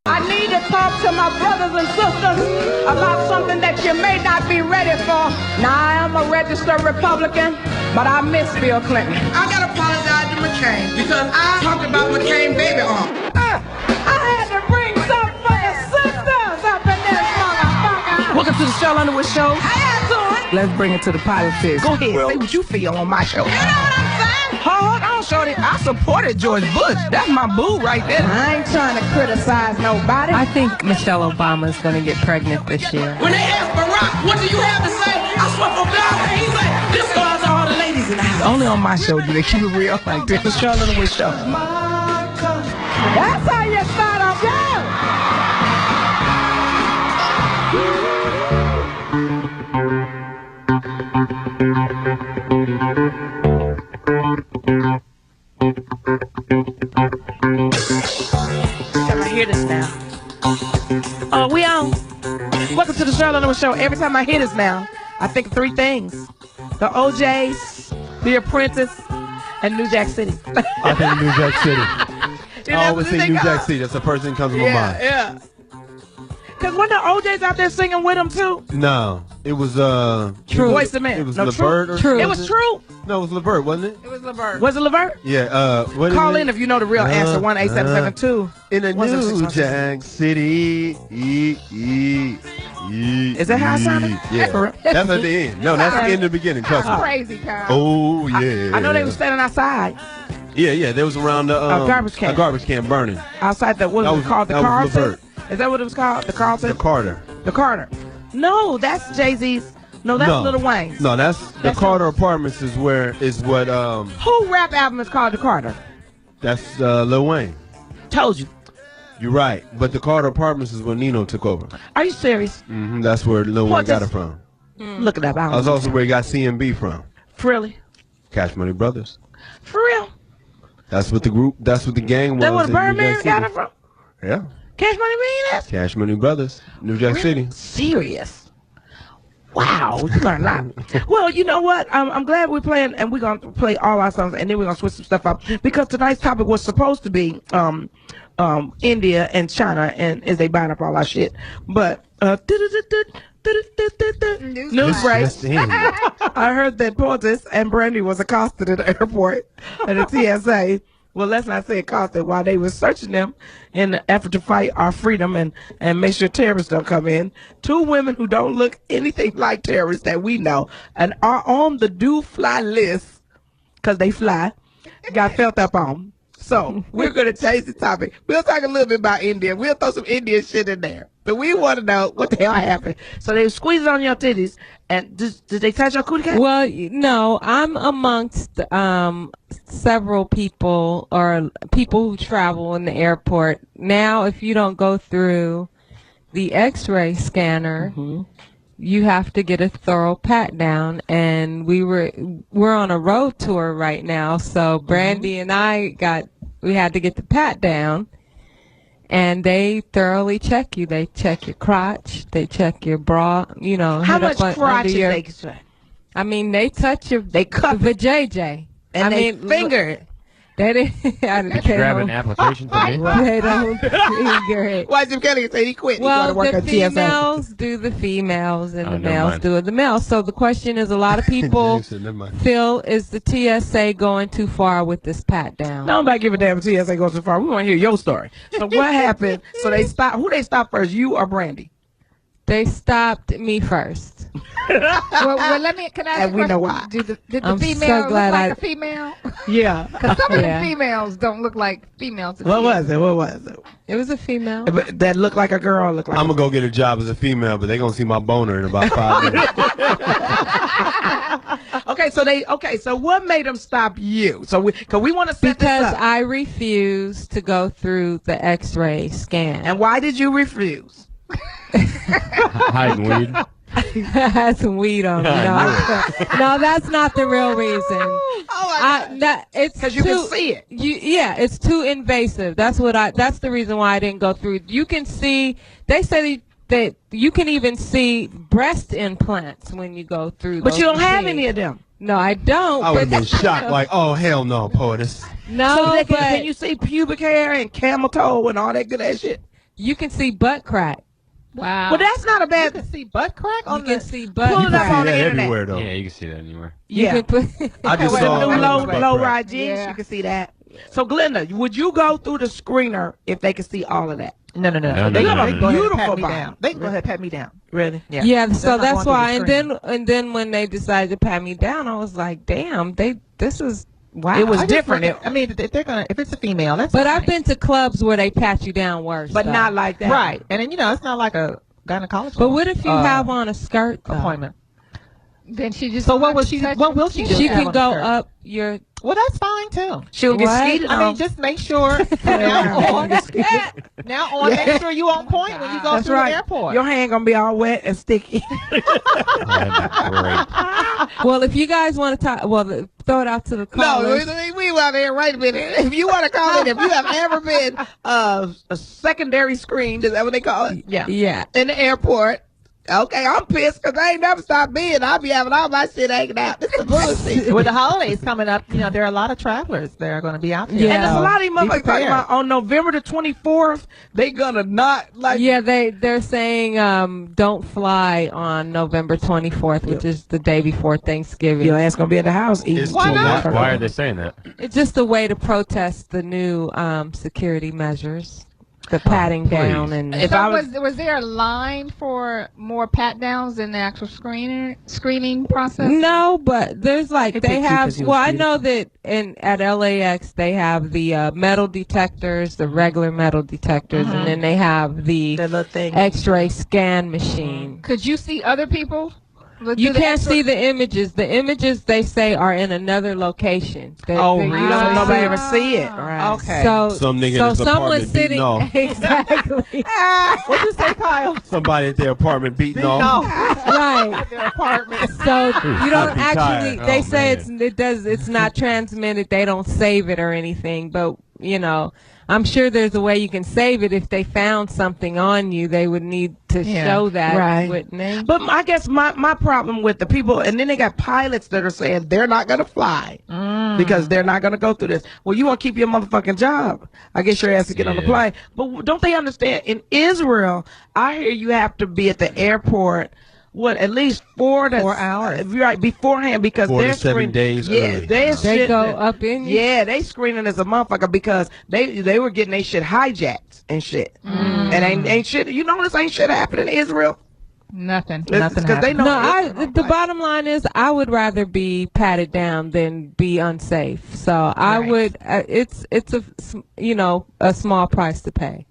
I need to talk to my brothers and sisters about something that you may not be ready for. Now, I am a registered Republican, but I miss Bill Clinton. I gotta apologize to McCain because I talked about McCain baby arm. I had to bring some for the sisters up in this motherfucker. Welcome to the Sheryl Underwood Show. How y'all doing? Let's bring it to the politics. Go ahead, say what you feel on my show. You know what I'm saying? Hold on, shorty. I supported George Bush. That's my boo right there. I ain't trying to criticize nobody. I think Michelle Obama is going to get pregnant this year. When they ask Barack, what do you have to say? I swear for God, he's like, this goes to all the ladies in the house. Only on my show do they keep it real like this. The Sheryl Underwood Show. That's how you start off, Can I hear this now? Oh, we on? Welcome to the Sheryl Underwood Show. Every time I hear this now, I think of three things: the OJs, The Apprentice, and New Jack City. I think New Jack City. I always say New Jack City. That's the first thing that comes to my mind. Yeah. Because when the OJs out there singing with them too? No, it was True. Voice the Man. It was No, LeVert. True. It was True. No, it was LeVert, wasn't it? It was LeVert. Was it LeVert? Yeah. What Call in if you know the real answer. 1-877-2. In a New Jack City. Is that how it sounded? Yeah. That's at the end. No, that's in the beginning. Trust me. Crazy, Kyle. Oh yeah. I know they were standing outside. Yeah. They was around the garbage can. A garbage can burning. Outside the what was it called? The that was Carlton. LeVert. Is that what it was called? The Carlton. The Carter. The Carter. No, that's Jay-Z's. No, that's Lil Wayne's. No, that's the Carter Apartments is what Who rap album is called The Carter? That's Lil Wayne. Told you. You're right, but the Carter Apartments is when Nino took over. Are you serious? That's where Lil Wayne got it from. Look it up. That's also where he got CMB from. Really? Cash Money Brothers. For real? That's what the group. That's what the gang was. That's where the Birdman got it from? Yeah. Cash Money Millionaires? Cash Money Brothers, New Jack City. Serious? Wow, you learn a lot. Well, you know what? I'm glad we're playing, and we're going to play all our songs, and then we're going to switch some stuff up. Because tonight's topic was supposed to be India and China, and as they buying up all our shit. But, news break. I heard that Portis and Brandy was accosted at the airport at the TSA. Well, let's not say accosted while they were searching them in the effort to fight our freedom and make sure terrorists don't come in. Two women who don't look anything like terrorists that we know and are on the do-fly list, because they fly, got felt up on. So we're going to change the topic. We'll talk a little bit about India. We'll throw some Indian shit in there. But we want to know what the hell happened. So they squeezed on your titties. And did they touch your cootie cat? Well, no, I'm amongst several people or people who travel in the airport. Now, if you don't go through the X-ray scanner, you have to get a thorough pat down. And we're on a road tour right now. So Brandy and I we had to get the pat down. And they thoroughly check you. They check your crotch. They check your bra. You know, how much crotch did they check? I mean, they touch your. They cup the JJ. And they finger it. They didn't. Grab an application for me. They don't finger it. Why Jim Kelly say he quit? Well, the females do the females, and the males do the males. So the question is, a lot of people feel, is the TSA going too far with this pat down? Nobody give a damn if TSA goes too far. We want to hear your story. So what happened? So they stopped. Who they stopped first? You or Brandy? They stopped me first. well, let me. Can I ask and we know why. Did the I'm female so glad look like a female? Yeah. Because some of the females don't look like females. What was it? It was a female. That looked like a girl. Looked like. I'm gonna go get a job as a female, but they gonna see my boner in about 5 minutes. Okay. So what made them stop you? So we want to set this up. I refused to go through the X-ray scan. And why did you refuse? Hiding weed. I had some weed on me. No, that's not the real reason. It's because you can see it. It's too invasive. That's the reason why I didn't go through. You can see. They say that you can even see breast implants when you go through. But you don't have any of them. No, I don't. I would have been shocked. Like, oh hell no, Portis. No, so can you see pubic hair and camel toe and all that good ass shit? You can see butt crack. Wow. Well, that's not a You bad. can see butt crack on You can the. see butt Pull it up crack. on the that internet. everywhere though. Yeah, you can see that anywhere. You Yeah. can put. I just With saw the new butt low crack. ride jeans, Yeah. you can see that. So, Glenda, would you go through the screener if they could see all of that? No. No, They no, can no, go no. ahead and Beautiful pat me body. down. They can go ahead and pat me down. Really? Yeah. Yeah, They're so not that's going why. through the And then when they decided to pat me down, I was like, damn, this is wow. It was I just different. look at- I mean, if it's a female, that's. But fine. I've been to clubs where they pat you down worse. But though. not like that. right, and then it's not like a gynecologist. But what if you have on a skirt though? appointment? Then she just. So what will wants to she? touch What you. will she do? She have can on go the skirt? up your. Well, that's fine too. She'll get What? skeeted I mean, on. just make sure now on, make sure you on point when you go That's through right. the airport. Your hand gonna be all wet and sticky. That'd be great. Well, if you guys want to talk, throw it out to the callers. we want to. Wait a minute. If you want to call it, if you have ever been a secondary screened, is that what they call it? Yeah. Yeah. In the airport. Okay, I'm pissed because I ain't never stopped being. I'll be having all my shit hanging out. This is bullshit. With the holidays coming up, there are a lot of travelers that are going to be out there. Yeah. And there's a lot of these Be motherfuckers talking prepared. about on November the 24th, they gonna not like. Yeah, they're saying don't fly on November 24th, which is the day before Thanksgiving. Your ass gonna be in the house eating. It's Why too not? late. Why are they saying that? It's just a way to protest the new security measures, the patting down, and If So I was- was there a line for more pat downs than the actual screening process? no, but there's like They they picked you have. 'cause you Well, was I know that at LAX they have the metal detectors, the regular metal detectors, and then they have the that little thing. X-ray scan machine. Could you see other people? You can't see the images. The images they say are in another location. Oh, You really? don't So nobody see- ever see it. Right. Okay. So Some nigga in so his someone's apartment beating sitting off. exactly What'd you say, Kyle? Somebody at their apartment beating No. off. right. Their apartment. So you don't I'd be actually. tired. They Oh, say man. it's not transmitted. They don't save it or anything. But I'm sure there's a way you can save it. If they found something on you, they would need to show that, Right. wouldn't they? But I guess my problem with the people, and then they got pilots that are saying they're not going to fly because they're not going to go through this. Well, you want to keep your motherfucking job. I guess your ass to get on the Yeah. plane. But don't they understand? In Israel, I hear you have to be at the airport, at least 4 hours. Right, beforehand because 4 to they're 7 screening. days Yeah, early. they're They shit go that- up in you. Yeah, they screening as a motherfucker because they were getting their shit hijacked and shit. And ain't shit. You notice ain't shit happening in Israel. Nothing. Nothing Because they know. No, the bottom line is I would rather be patted down than be unsafe. So I would. It's a small price to pay.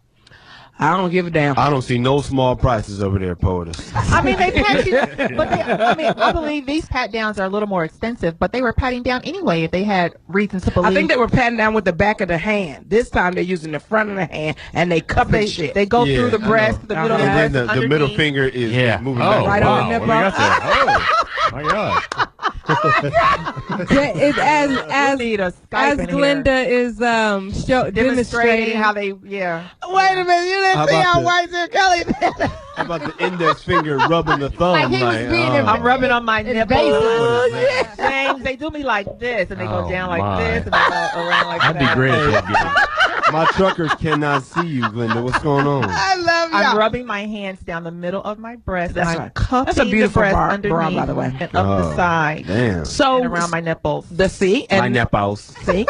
I don't give a damn. I don't see no small prices over there, POTUS. I mean, they pat you, but I believe these pat downs are a little more extensive, but they were patting down anyway if they had reasons to believe. I think they were patting down with the back of the hand. This time they're using the front of the hand and they cupping shit. They go Yeah, through the I breast, know. the middle of the And breast, then the middle underneath. finger is moving Oh, back. Right wow. on the What do we got there? Oh, my God. As We need a Skype in here. Glenda is demonstrating demonstrating how they, Wait a minute, you How didn't see about how the- white and Kelly. How about the index finger rubbing the thumb? Like he was being I'm rubbing on my nipples. invasive. James, they do me like this, and they go Oh, down like my. this, and they go around like That'd that. be great if they did. My truckers cannot see you, Glenda. What's going on? I love I'm y'all. rubbing my hands down the middle of my breast, That's and I'm right. cupping That's a beautiful the breast bra, underneath by the way. and up Oh, the side Damn. So and around my nipples. the see My and nipples. see.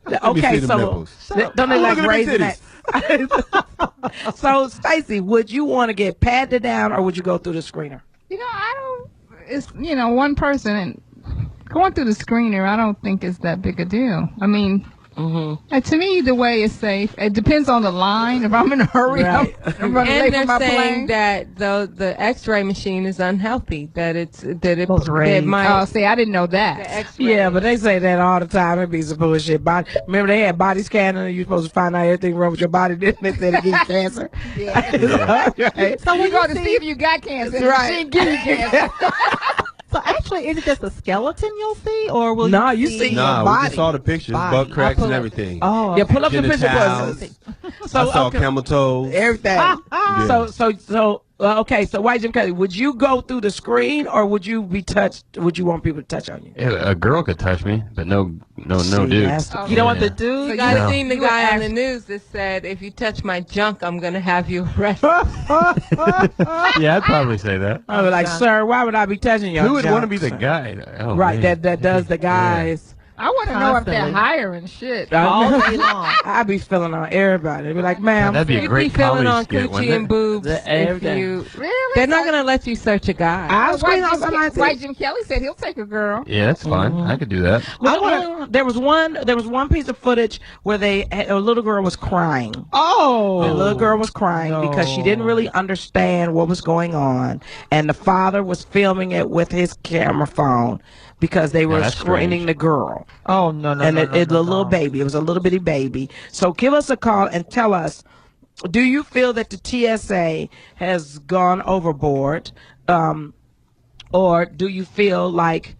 Let me Okay, see them so nipples. don't they Oh, like look at them raising that? So Stacey, would you want to get patted down or would you go through the screener? I don't. It's one person and going through the screener. I don't think it's that big a deal. I mean, to me, the way is safe. It depends on the line. If I'm in a hurry, Right. I'm running late and for they're my saying plane. that the X-ray machine is unhealthy. That Those rays. it might. Oh, see, I didn't know the that. X-ray. Yeah, but they say that all the time. It be some bullshit. Remember they had body scanning and you're supposed to find out everything wrong with your body. Didn't they say to get cancer? Right. So we go to see if you got cancer. Right. She didn't give you cancer. So actually, is it just a skeleton you'll see, or will No, you you see your Nah, we body. just saw the pictures, Body. butt cracks I'll and pull everything. Oh, Yeah, pull up the picture. Genitals. So I saw okay. camel toes. Everything. Yeah. So Well, okay, so why Jim Kelly? Would you go through the screen, or would you be touched? Would you want people to touch on you? A girl could touch me, but no dude. You don't want the dude? You guys seen the guy on the news that said, "If you touch my junk, I'm gonna have you arrested." Yeah, I'd probably say that. I was like, sir, why would I be touching your Who would junk, want to be the sir? guy? Oh, Right, man. that does the guys. I want to know if they're Constantly. hiring shit. All day long. I be feeling on everybody. They be like, ma'am. That'd be a You'd great be feeling comedy on skit, coochie wouldn't and it? boobs Every if day. you. Really? They're not gonna let you search a guy. I was waiting on somebody to White Jim Kelly said he'll take a girl. Yeah, that's fine. I could do that. there was one piece of footage where a little girl was crying. Oh. The little girl was crying because she didn't really understand what was going on, and the father was filming it with his camera phone because they were that's screening strange. the girl. Oh, no. And it's a little baby. It was a little bitty baby. So give us a call and tell us, do you feel that the TSA has gone overboard? Or do you feel like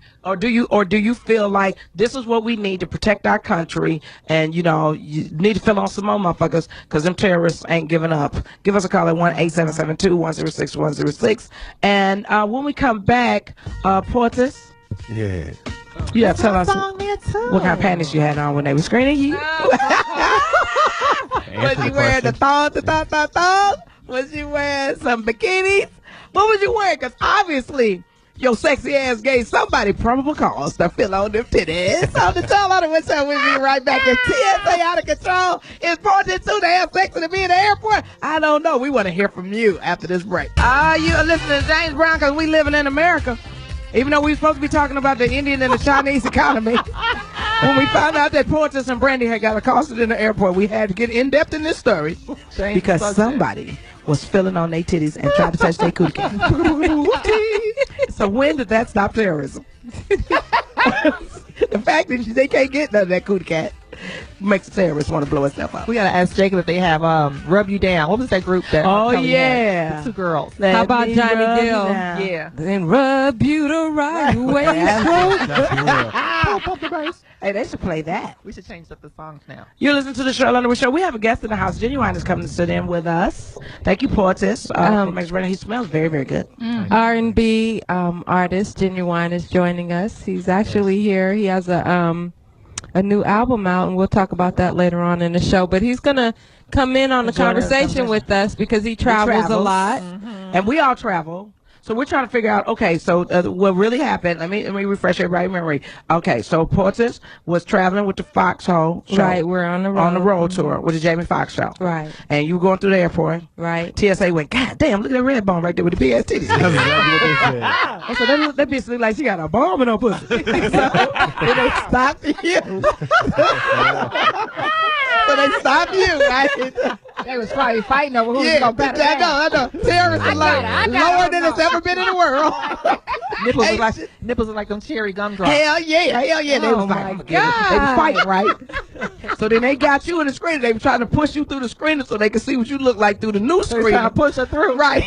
this is what we need to protect our country, and you need to fill on some more motherfuckers because them terrorists ain't giving up? Give us a call at 1-877-2-106-106. And when we come back, Portis, Yeah. yeah, tell us Song there too. what kind of panties you had on when they were screening you. Was you wearing the thong? Was you wearing some bikinis? What was you wearing? Because obviously your sexy ass gave somebody probable cause to fill on them titties. So to tell her what's up, we'll be right back. If TSA out of control, is important to have sex and to be in the airport? I don't know. We want to hear from you after this break. You are listening to James Brown because we living in America. Even though we're supposed to be talking about the Indian and the Chinese economy. When we found out that Portis and Brandy had got accosted in the airport, we had to get in-depth in this story because somebody was filling on their titties and tried to touch their cootie. So when did that stop terrorism? The fact that they can't get none of that cootie cat makes the terrorists want to blow itself up. We gotta ask Jacob if they have Rub You Down. What was that group that? Oh, Kelly yeah. had? The two girls. How about Johnny Gill? Yeah. Then rub you the right way. Pump the bass. Hey, they should play that. We should change up the songs now. You're listening to the Sheryl Underwood Show. We have a guest in the house. Ginuwine is coming to sit in with us. Thank you, Portis. He smells very, very good. R&B artist Ginuwine is joining us. He's actually here. He has a new album out, and we'll talk about that later on in the show. But he's gonna come in on the conversation with us because he travels a lot, and we all travel. So we're trying to figure out, okay, so what really happened, let me refresh everybody's memory. Okay, so Portis was traveling with the Foxxhole show. Right, we're on the road. On the road tour with the Jamie Foxx show. Right. And you were going through the airport. Right. TSA went, God damn, look at that red bone right there with the big ass titties. That's exactly what they said. I said, that bitch look like she got a bomb in her pussy. So when they stop you. So they stop you, right? They was probably fighting over who's gonna pat it down. I know. Terrorists are like lower than it's ever been in the world. Nipples are like them cherry gumdrops. Hell yeah. They was like, they was fighting, right? So then they got you in the screen. They were trying to push you through the screen so they could see what you look like through the new screen. Trying to push her through. Right.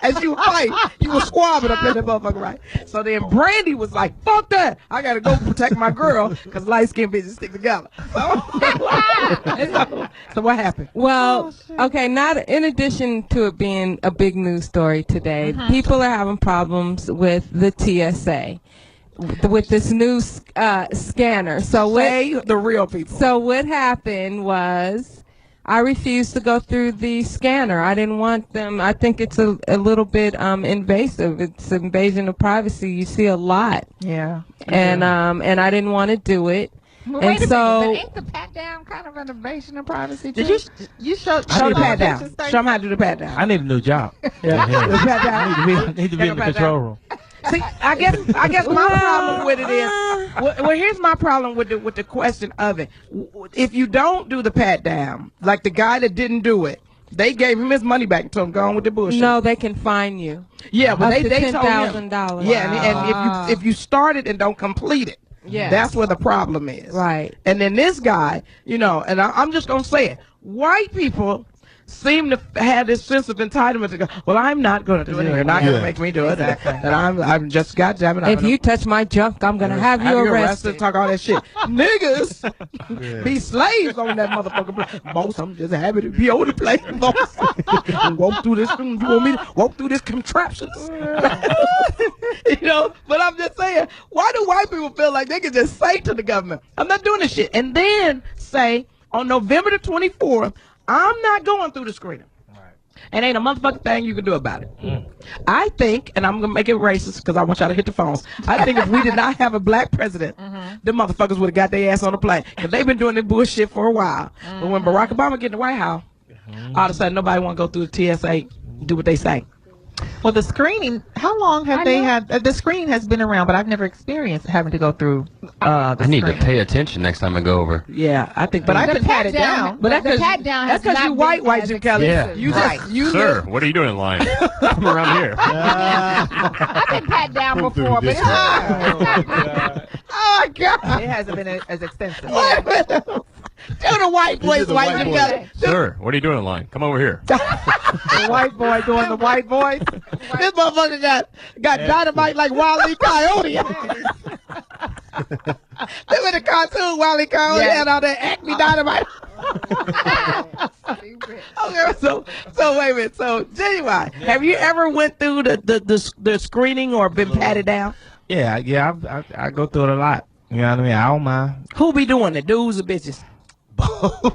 As you fight, you were squabbling up in the motherfucker, right? So then Brandy was like, fuck that. I gotta go protect my girl because light-skinned bitches stick together. So what happened? Well, okay, not in addition to it being a big news story today, people are having problems with the TSA, with this new scanner. So the real people. So what happened was I refused to go through the scanner. I didn't want them. I think it's a little bit invasive. It's invasion of privacy. You see a lot. Yeah. And I didn't want to do it. Well, and wait a so minute, ain't the pat down kind of an invasion of privacy too? Did you show the pat down? Show them how to do the pat down. I need a new job. The pat down. I need to be in the control room. See, I guess my problem with it is, well, here's my problem with the question of it. If you don't do the pat down, like the guy that didn't do it, they gave him his money back and told him go on with the bullshit. No, they can fine you. Yeah, but up to they told him $10,000. Yeah, and if you start it and don't complete it, yes, that's where the problem is. Right. And then this guy, and I'm just gonna say it, white people seem to have this sense of entitlement to go, well, I'm not going to do it. You're not going to make me do it. And I'm just, goddamn it. If you touch my junk, I'm going to have you arrested. Talk all that shit. Niggas be slaves on that motherfucker. Boss, I'm just happy to be on the place. Walk through this. You want me to walk through this contraption? You know, but I'm just saying, why do white people feel like they can just say to the government, I'm not doing this shit, and then say on November the 24th, I'm not going through the screening. And ain't a motherfucking thing you can do about it. I think, and I'm going to make it racist because I want y'all to hit the phones. I think if we did not have a black president, the motherfuckers would have got their ass on the plane. Because they've been doing this bullshit for a while. But when Barack Obama get in the White House, all of a sudden nobody want to go through the TSA, do what they say. Well, the screening, how long have they had? The screening has been around, but I've never experienced having to go through I need to pay attention next time I go over. Yeah, I think. But I can pat it down. But that's because you white Jim Kelly. Yeah. You just, you Sir, what are you doing in line? I'm around here. I've been pat down before, but it's hard. Oh my God! It hasn't been as extensive. Tell the white boys, white Jim Kelly. Sir, what are you doing in line? Come over here. The white boy doing the white voice. This motherfucker got dynamite like Wile E. Coyote. They were the cartoon Wile E. Coyote had all that Acme dynamite. Okay, so wait a minute. So Ginuwine, have you ever went through the screening or been patted down? Yeah, I go through it a lot. You know what I mean? I don't mind. Who be doing it, dudes or bitches? But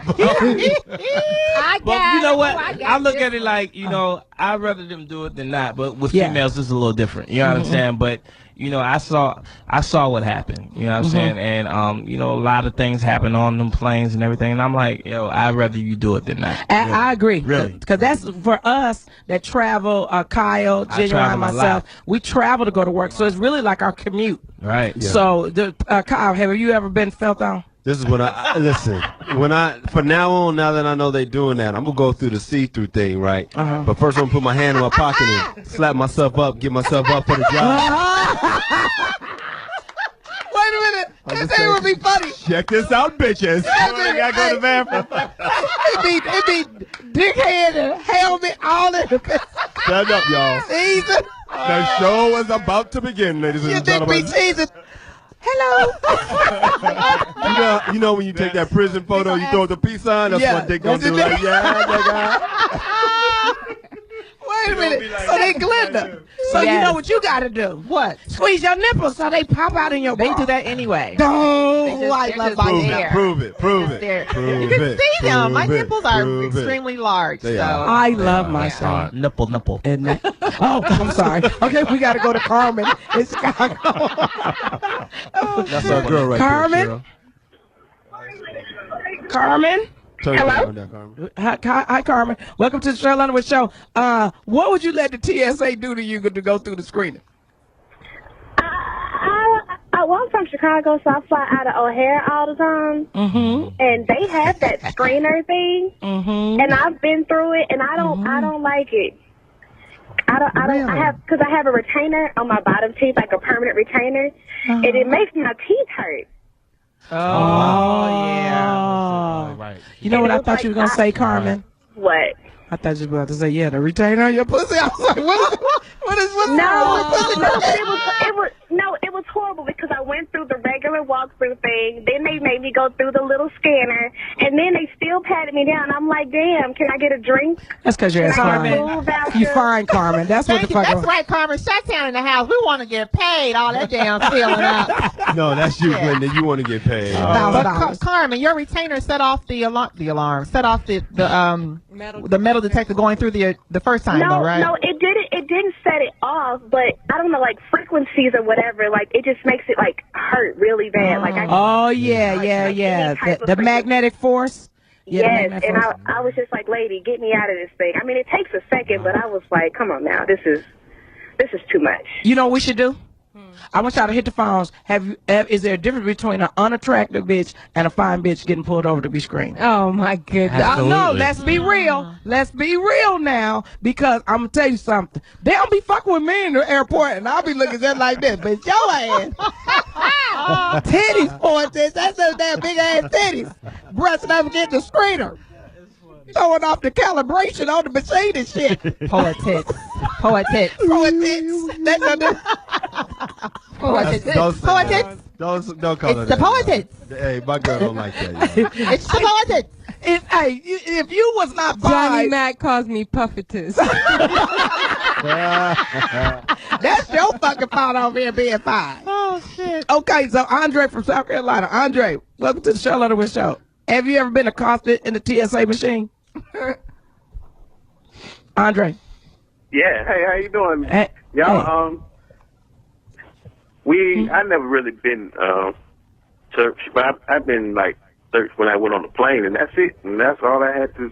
you know what? I look at it like, you know, I'd rather them do it than not. But with females, it's a little different. You know what I'm saying? But you know, I saw what happened. You know what I'm saying? And you know, a lot of things happen on them planes and everything. And I'm like, yo, I'd rather you do it than not. I agree. Really? Because that's for us that travel. Kyle, Ginuwine, myself, we travel to go to work. So it's really like our commute. Right. Yeah. So Kyle, have you ever been felt on? This is when I listen. From now on, now that I know they doing that, I'm gonna go through the see-through thing, right? But first, I'm gonna put my hand in my pocket and slap myself up, get myself up for the job. Wait a minute, this thing would be funny. Check this out, bitches. I gotta go to the bathroom. It be dickhead and helmet, all in the Stand up, y'all. season. The show is about to begin, ladies You and think gentlemen. be season? Hello. You know when you take that prison photo, you throw the peace sign. That's what they gonna do. Like, Wait a minute. So they glitter. So you know what you gotta do? What? Squeeze your nipples so they pop out in your bra. They do that anyway. Oh, I love my hair. Prove it. You can see them. My nipples are extremely large. So I love my son. Nipple. Oh, I'm sorry. Okay, we gotta go to Carmen in Chicago. That's our girl right Carmen? there. Carmen? Carmen. Hi, Carmen. Welcome to the Sheryl Underwood Show. What would you let the TSA do to you to go through the screening? Well, I'm from Chicago, so I fly out of O'Hare all the time. And they have that screener thing, and I've been through it, and I don't like it. Because I have a retainer on my bottom teeth, like a permanent retainer, and it makes my teeth hurt. Oh, yeah. Right. You know what I thought you were going to say, Carmen? What? I thought you were about to say, yeah, the retainer on your pussy. I was like, what's it was horrible because I went through the regular walkthrough thing, then they made me go through the little scanner, and then they still patted me down. I'm like, damn, can I get a drink? That's because you're Carmen. You fine, Carmen. That's what the fuck. That's right, Carmen. Shut down in the house. We want to get paid. All that damn feeling out. No, that's you, Glenda. You want to get paid. But Carmen, your retainer set off the alarm. Set off the metal detector going through the first time, though, right? No, it didn't. It didn't set it off, but I don't know, like frequencies or whatever. Like it just makes it like hurt really bad. Like the magnetic force. Yes, and I was just like, lady, get me out of this thing. I mean, it takes a second, but I was like, come on now, this is too much. You know what we should do? I want y'all to hit the phones. Is there a difference between an unattractive bitch and a fine bitch getting pulled over to be screened? Oh my goodness! No, let's be real. Let's be real now, because I'm gonna tell you something. They don't be fucking with me in the airport, and I'll be looking just like this. But your ass, titties, boy, that's those damn big ass titties. Breast never get the screener. throwing off the calibration on the machine and shit. Poetess. Poetess. That's what Don't call it the poetess. Hey, my girl don't like that. It's the poetess. Hey, if you was not Johnny five, Mac calls me Puffetess. that's your fucking fault over here being five. Oh, shit. Okay, so Andre from South Carolina. Andre, welcome to the Sheryl Underwood Show. Have you ever been accosted in the TSA machine? Andre. Yeah. Hey, how you doing? Hey. Y'all, I never really been searched, but I've been like searched when I went on the plane, and that's it. And that's all I had to.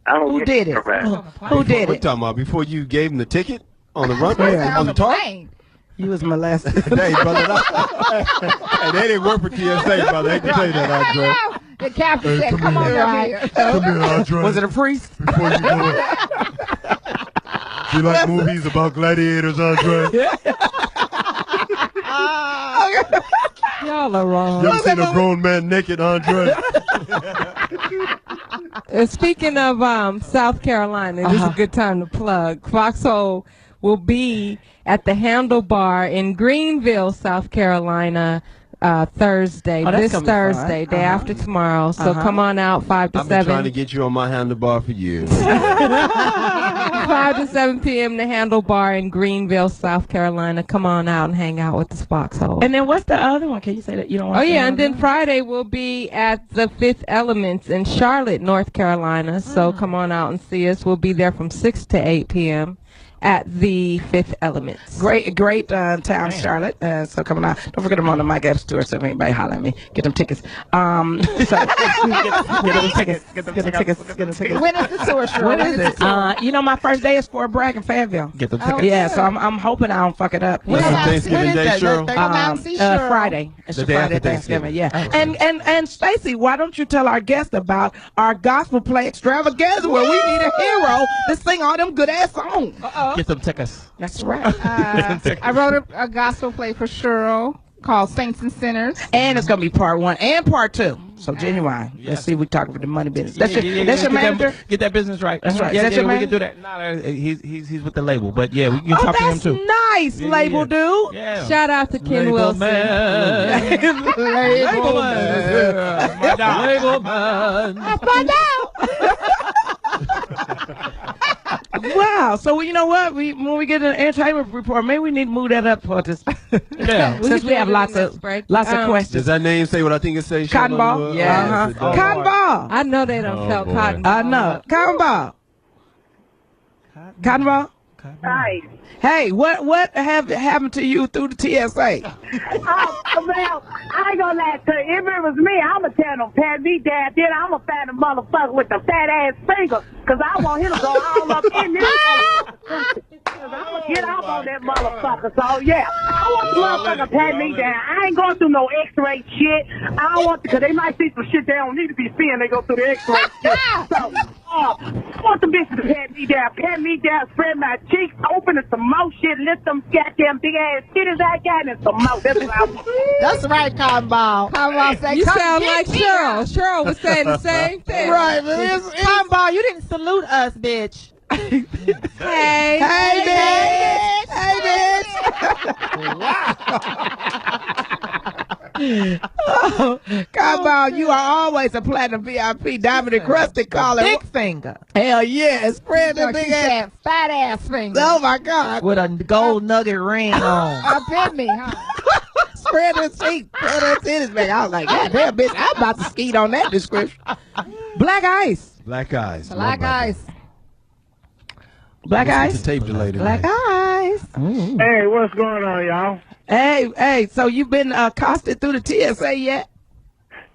I don't Who get did it? Who did What it? talking about? Before you gave him the ticket on the runway? On the talk? You was molested. Hey, brother. Hey, they didn't work for TSA, brother. They can tell you that, Andre. The captain said, come on over here. Come here, Andre. Was it a priest? Before you go in. You like movies about gladiators, Andre? Y'all are wrong. You ever seen a grown man naked, Andre? Speaking of South Carolina, this is a good time to plug. Foxxhole will be at the Handlebar in Greenville, South Carolina, Thursday. This Thursday, day after tomorrow. So come on out 5 to 7. I've been trying to get you on my handlebar for years. 5 to 7 p.m. the Handlebar in Greenville, South Carolina. Come on out and hang out with the Foxxhole. And then what's the other one? Can you say that you don't want Oh, to say yeah, and then one? Friday we'll be at the Fifth Elements in Charlotte, North Carolina. So come on out and see us. We'll be there from 6 to 8 p.m. at the Fifth Elements. Great town, Charlotte. So coming out. Don't forget I'm on the Mike Epps tour, so if anybody holler at me, get them tickets. So, get them tickets. Get them tickets. When is the tour, Sheryl? When is it? You know, my first day is Fort Bragg in Fayetteville. Get them tickets. Yeah, so I'm hoping I don't fuck it up. That's on Thanksgiving Day, Sheryl. Friday. It's The the day Friday after Thanksgiving. Thanksgiving. Yeah. And Stacey, why don't you tell our guest about our gospel play extravaganza where we need a hero to sing all them good ass songs? Get them tickets. That's right. I wrote a gospel play for Sheryl called Saints and Sinners. And it's gonna be part 1 and part 2. So Ginuwine. Let's see, we talking about the money business. That's your manager. Get that business right. That's right. Yeah, That's your we can manager? do that. No, he's with the label, but yeah, we can talk to him too. Nice, label dude. Yeah. Shout out to Ken Wilson. Label man. My dog. Label man. I find out. Wow. So you know what? When we get an entertainment report, maybe we need to move that up for this. Yeah. Since we have lots of questions. Does that name say what I think it says? Cotton ball. Yeah. Cotton ball. I know they don't sell cotton. I know. Cotton ball. Cotton ball. Right. Hey, what have happened to you through the TSA? Well, I ain't gonna lie to you. If it was me, I'ma tell them, pat me down. Then I'ma find a motherfucker with the fat ass finger, cause I want him to go all up in there. Cause I'ma get off on that motherfucker. So yeah, I want the motherfucker pat me down. I ain't going through no X-ray shit. I don't want to, cause they might see some shit they don't need to be seeing. They go through the X-ray shit. So I want the bitches to pat me down, spread my cheeks open and some more shit, lift them goddamn big ass titties I got and some more. That's what I want. That's right, Cotton Ball. Cotton Ball say, You come sound get like me. Cheryl. Cheryl was saying the same thing. Right, man. Cotton Ball, you didn't salute us, bitch. Hey. Hey, bitch. Hey, bitch. Oh, come on, you are always a platinum VIP, diamond encrusted caller. Big finger. Hell yeah, spread the big ass. Fat ass finger. Oh my God. With a gold nugget ring on. Up in me, huh? Spread the cheek, spread the titties, man. I was like, God damn, bitch, I'm about to skeet on that description. Black ice. Black eyes. Black eyes. Black The ice. tape delay Black tonight. eyes. Hey, what's going on, y'all? Hey, so you've been accosted through the TSA yet?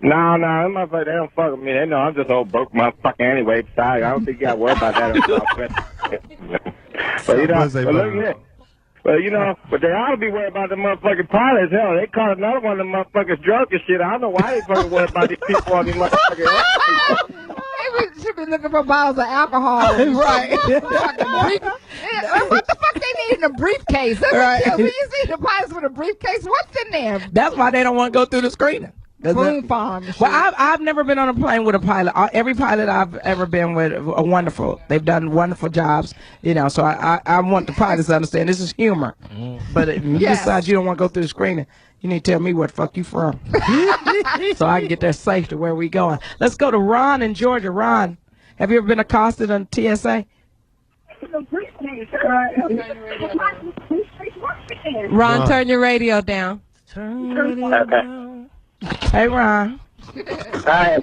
No, them motherfuckers, they don't fuck with me. They know I'm just old broke motherfucker anyway. Besides, I don't think you got to worry about that. But you know, look here. Well, you know, but they ought to be worried about the motherfucking pilots. Hell, they caught another one of the motherfuckers drunk and shit. I don't know why they fucking worried about these people on these motherfucking They should be looking for bottles of alcohol. Right. What the fuck they need in a briefcase? That's Right. what you see the pilots with a briefcase. What's in there? That's why they don't want to go through the screening. Boom farm. Well, I've never been on a plane with a pilot. Every pilot I've ever been with are wonderful. They've done wonderful jobs, you know. So I want the pilots to understand this is humor. But if you decide you don't want to go through the screening, you need to tell me where the fuck you from, so I can get there safe to where we going. Let's go to Ron in Georgia. Ron, have you ever been accosted on TSA? Ron, turn your radio down. Hey, Ron. Hi.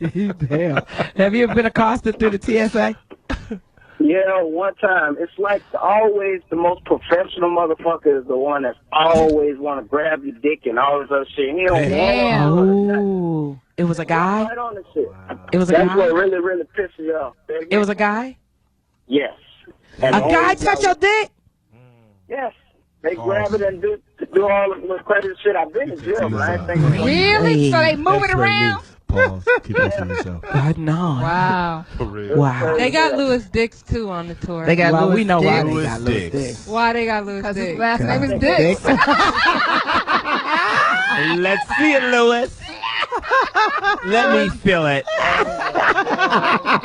Damn. Have you ever been accosted through the TSA? Yeah, one time. It's like always the most professional motherfucker is the one that's always want to grab your dick and all this other shit. He don't Oh, it was a guy? right on the shit. It was a That's guy? what really, really pisses you off. It was a guy? Yes. A guy touch your dick? Yes. They grab it and do all the crazy shit. I've been in jail, but I ain't think Really? So they move it around? Pause. Keep that to yourself. God, no. Wow. For real. Wow. They got Louis Dix too on the tour. They got Louis we know why Dix. they got Louis Dix. Why they got Louis Because his Dix? last name is Dix. Let's see it, Louis. Let me feel it.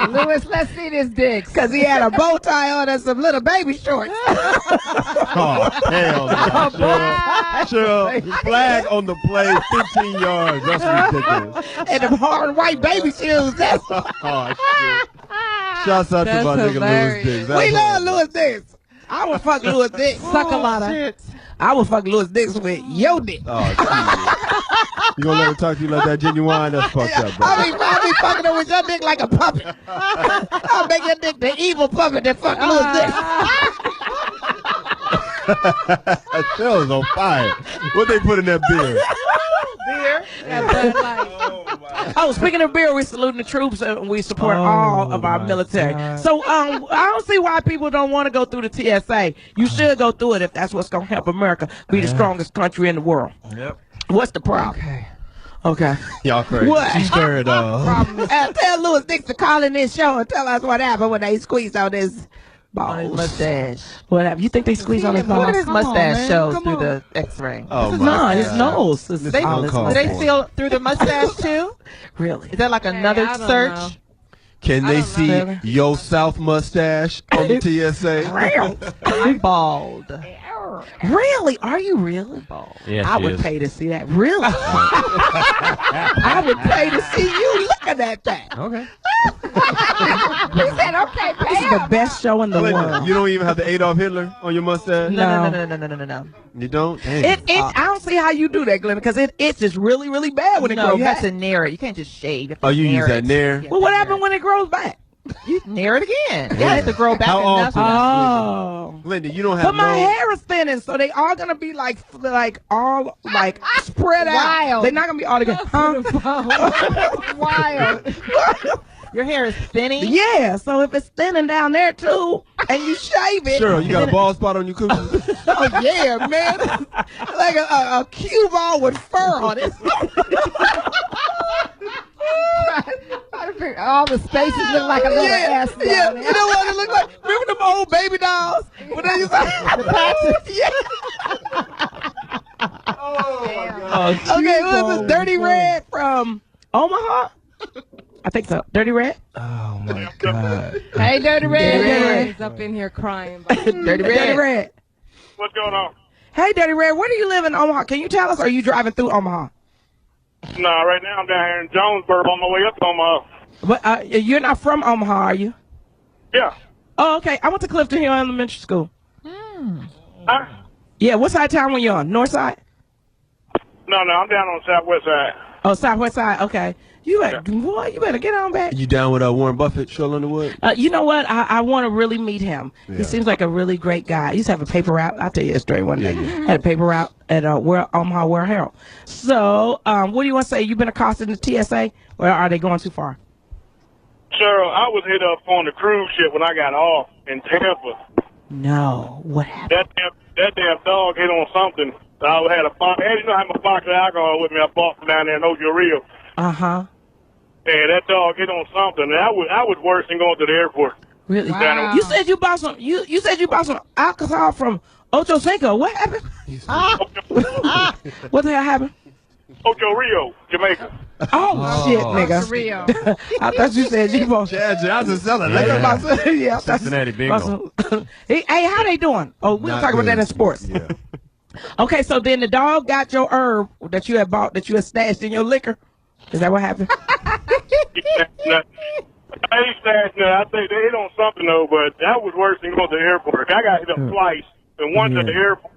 Louis, let's see this Dix. Because he had a bow tie on and some little baby shorts. Oh, hell no. Cheryl, flag on the play, 15 yards. That's ridiculous. And them hard white baby shoes. That's Oh, shit. Shouts out to my nigga Louis Dix. we love Louis Dix. I would fuck Louis Dix. Suck a lot of. I would fuck Louis Dix with your dick. Oh, shit. You gonna let her talk to you like that, Ginuwine? That's fucked up, bro. I be fucking her with your dick like a puppet. I'll make your dick the evil puppet that fuck Louis Dix. That show's on fire. What they put in that beer? Oh, speaking of beer, we saluting the troops and we support all of our military. God. So I don't see why people don't want to go through the TSA. You should go through it if that's what's going to help America be the strongest country in the world. Yep. What's the problem? Okay. Y'all crazy. What? She stirred Tell Louis Dix to call in this show and tell us what happened when they squeezed out his balls. Mustache. What happened? You think they squeezed on his balls? Look at his mustache man. shows Come through on. the X-ray. Oh, No, my his God. nose. This They, is all uncalled do they for. feel through the mustache too? Really? Is that like another I don't search? know. Can I they don't see know. Yo South mustache on the TSA? I'm bald. Really? Are you really? Yes, I she would is. pay to see that. Really? I would pay to see you looking at that. Okay. He said, okay, This is pay the best show in the Clinton, world. you don't even have the Adolf Hitler on your mustache? No. You don't? Dang. I don't see how you do that, Glenn, because it's just really, really bad when it No, grows you back. have to nair it. You can't just shave. You have to Oh, you nair use that it. nair? You Well, what have to happened when it grows back? You nair it again. Yeah, it has to grow back How enough. often? Oh. Linda, you don't have But my no... hair is thinning, so they all gonna be like all like spread out. Wild. They're not gonna be all together. Huh? Wild. Your hair is thinning. Yeah, so if it's thinning down there too, and you shave it, Sure, you got a bald spot on your coochie? oh yeah, man, like a cue ball with fur on it. All the spaces look like a little ass down yeah. there. You know what it look like? Remember them old baby dolls? When they used to the patches? Yeah. Okay, what was this? Dirty Red from Omaha? I think so. Dirty Red? Oh, my God. Hey, Dirty Red. Dirty Red. He's up in here crying. Dirty Red. What's going on? Hey, Dirty Red, where do you live in Omaha? Can you tell us, or are you driving through Omaha? No, right now I'm down here in Jonesboro on my way up to Omaha. But you're not from Omaha, are you? Yeah. Oh, okay. I went to Clifton Hill Elementary School. Huh? Yeah, what side of town were you on? North side? No, I'm down on the southwest side. Oh, southwest side. Okay. You better get on back. You down with Warren Buffett, Sheryl Underwood? You know what? I want to really meet him. Yeah. He seems like a really great guy. He used to have a paper route. I'll tell you a story one day. Had a paper route at Omaha World Herald. So, what do you want to say? You been accosted in the TSA, or are they going too far? Cheryl, I was hit up on the cruise ship when I got off in Tampa. No. What happened? That damn dog hit on something. I had a box. You know, I have a box of alcohol with me. I bought from down there in Ojo Rio. Uh-huh. And that dog hit on something. And I was worse than going to the airport. Really? Wow. You said you bought some. You said you bought some alcohol from Ocho Cinco. What happened? What the hell happened? Ocho Rio, Jamaica. Oh, shit, nigga. Rio. I thought you said you want. Chad Johnson selling Yeah, liquor. Cincinnati bingo. Hey, how they doing? Oh, we'll talk about that in sports. Yeah. Okay, so then the dog got your herb that you had bought, that you had stashed in your liquor. Is that what happened? I ain't stashed nothing. I think they hit on something though, but that was worse than going to the airport. I got hit up twice, and once at the airport.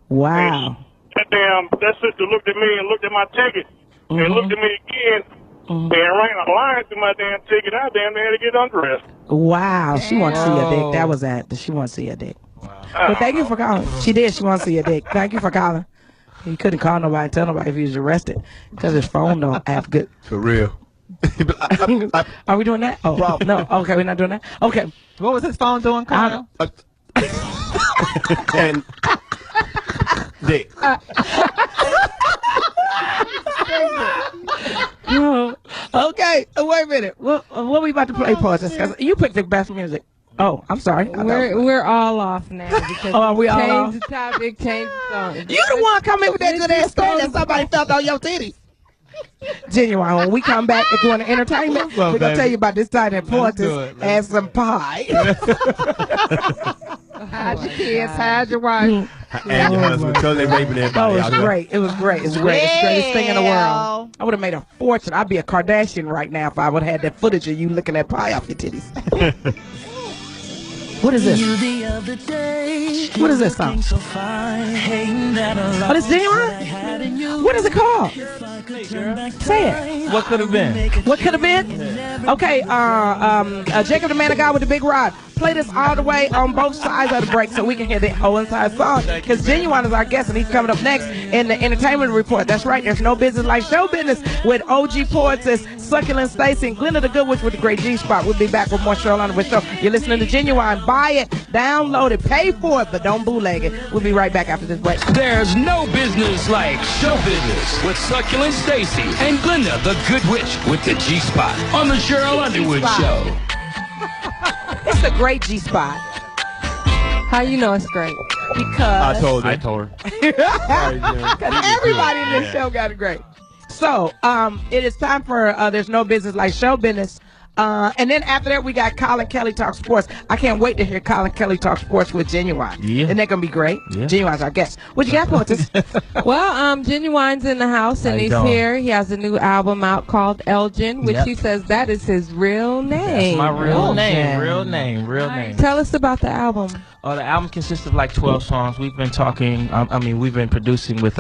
Wow. That sister looked at me and looked at my ticket, and looked at me again, and ran a line through my damn ticket. I damn near had to get undressed. Wow, she wants to see your dick. That was that. She wants to see your dick. Wow. But thank you for calling. She did. She wants to see your dick. Thank you for calling. He couldn't call nobody and tell nobody if he was arrested because his phone don't have good. For real. Are we doing that? Oh, no. Okay, we're not doing that. Okay. What was his phone doing, Kyle? And dick. Okay, wait a minute. What we about to play, Pause? You picked the best music. Oh, I'm sorry. We're all off now because we all off? change the topic, change the song. You the one come in with that good ass story that somebody felt on your titties. Genuine. When we come back and go into entertainment, we're gonna tell you about this time in Portis and some pie. Hide your kids, hide your wife. And your husband, because they raping everybody. Oh, it was great. It was great. It's great. It's the greatest thing in the world. I would have made a fortune. I'd be a Kardashian right now if I would have had that footage of you looking at pie off your titties. What is this? What is this song? Oh, this Ginuwine? What is it called? Say it. What could have been? What could have been? Okay, Jacob the Man of God with the Big Rod. Play this all the way on both sides of the break so we can hear the whole entire song. Because Ginuwine is our guest and he's coming up next in the entertainment report. That's right, there's no business like show business with OG Poets, Succulent Stacy, and Glinda the Good Witch with the great G-Spot. We'll be back with more Sheryl Underwood Show. You're listening to Ginuwine. Buy it, download it, pay for it, but don't bootleg it. We'll be right back after this break. There's no business like show business with Succulent Stacy and Glinda the Good Witch with the G-Spot on the Sheryl Underwood Show. It's a great G-Spot. How you know it's great? Because I told her. Because everybody in this show got it great. So, it is time for There's No Business Like Show Business. And then after that, we got Colin Kelly Talk Sports. I can't wait to hear Colin Kelly Talk Sports with Ginuwine. Yeah. Isn't that going to be great? Yeah. Ginuwine's our guest. What you got, Portis? Well, Ginuwine's in the house, and he's here. He has a new album out called Elgin, which he says that is his real name. That's my real name. Real name. Tell us about the album. The album consists of like 12 songs. We've been talking, we've been producing with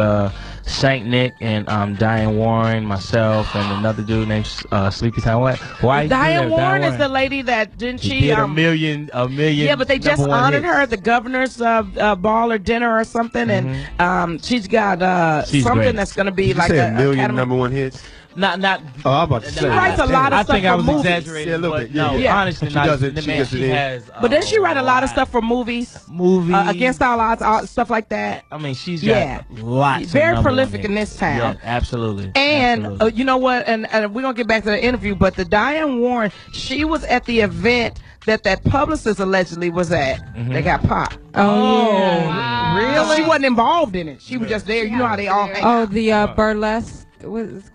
Saint Nick and Diane Warren, myself, and another dude named Sleepy Time. Why? Diane Warren is the lady that, didn't she? Did a million. Yeah, but they just honored her at the governor's ball or dinner or something, and she's got something great. That's going to be like a million #1 hits. Not. Oh, I'm about to say. She writes a lot of stuff for movies. I think I was exaggerating. Yeah, a little bit. No, honestly, she does it. She has. But then she write a lot of stuff for movies. Against All Odds, stuff like that. I mean, she's got lots. Very prolific in this town. Yeah, absolutely. And you know what? And we're gonna get back to the interview. But the Diane Warren, she was at the event that publicist allegedly was at. They got popped. Oh, yeah. Really? She wasn't involved in it. She was just there. You know how they all hang out. The burlesque.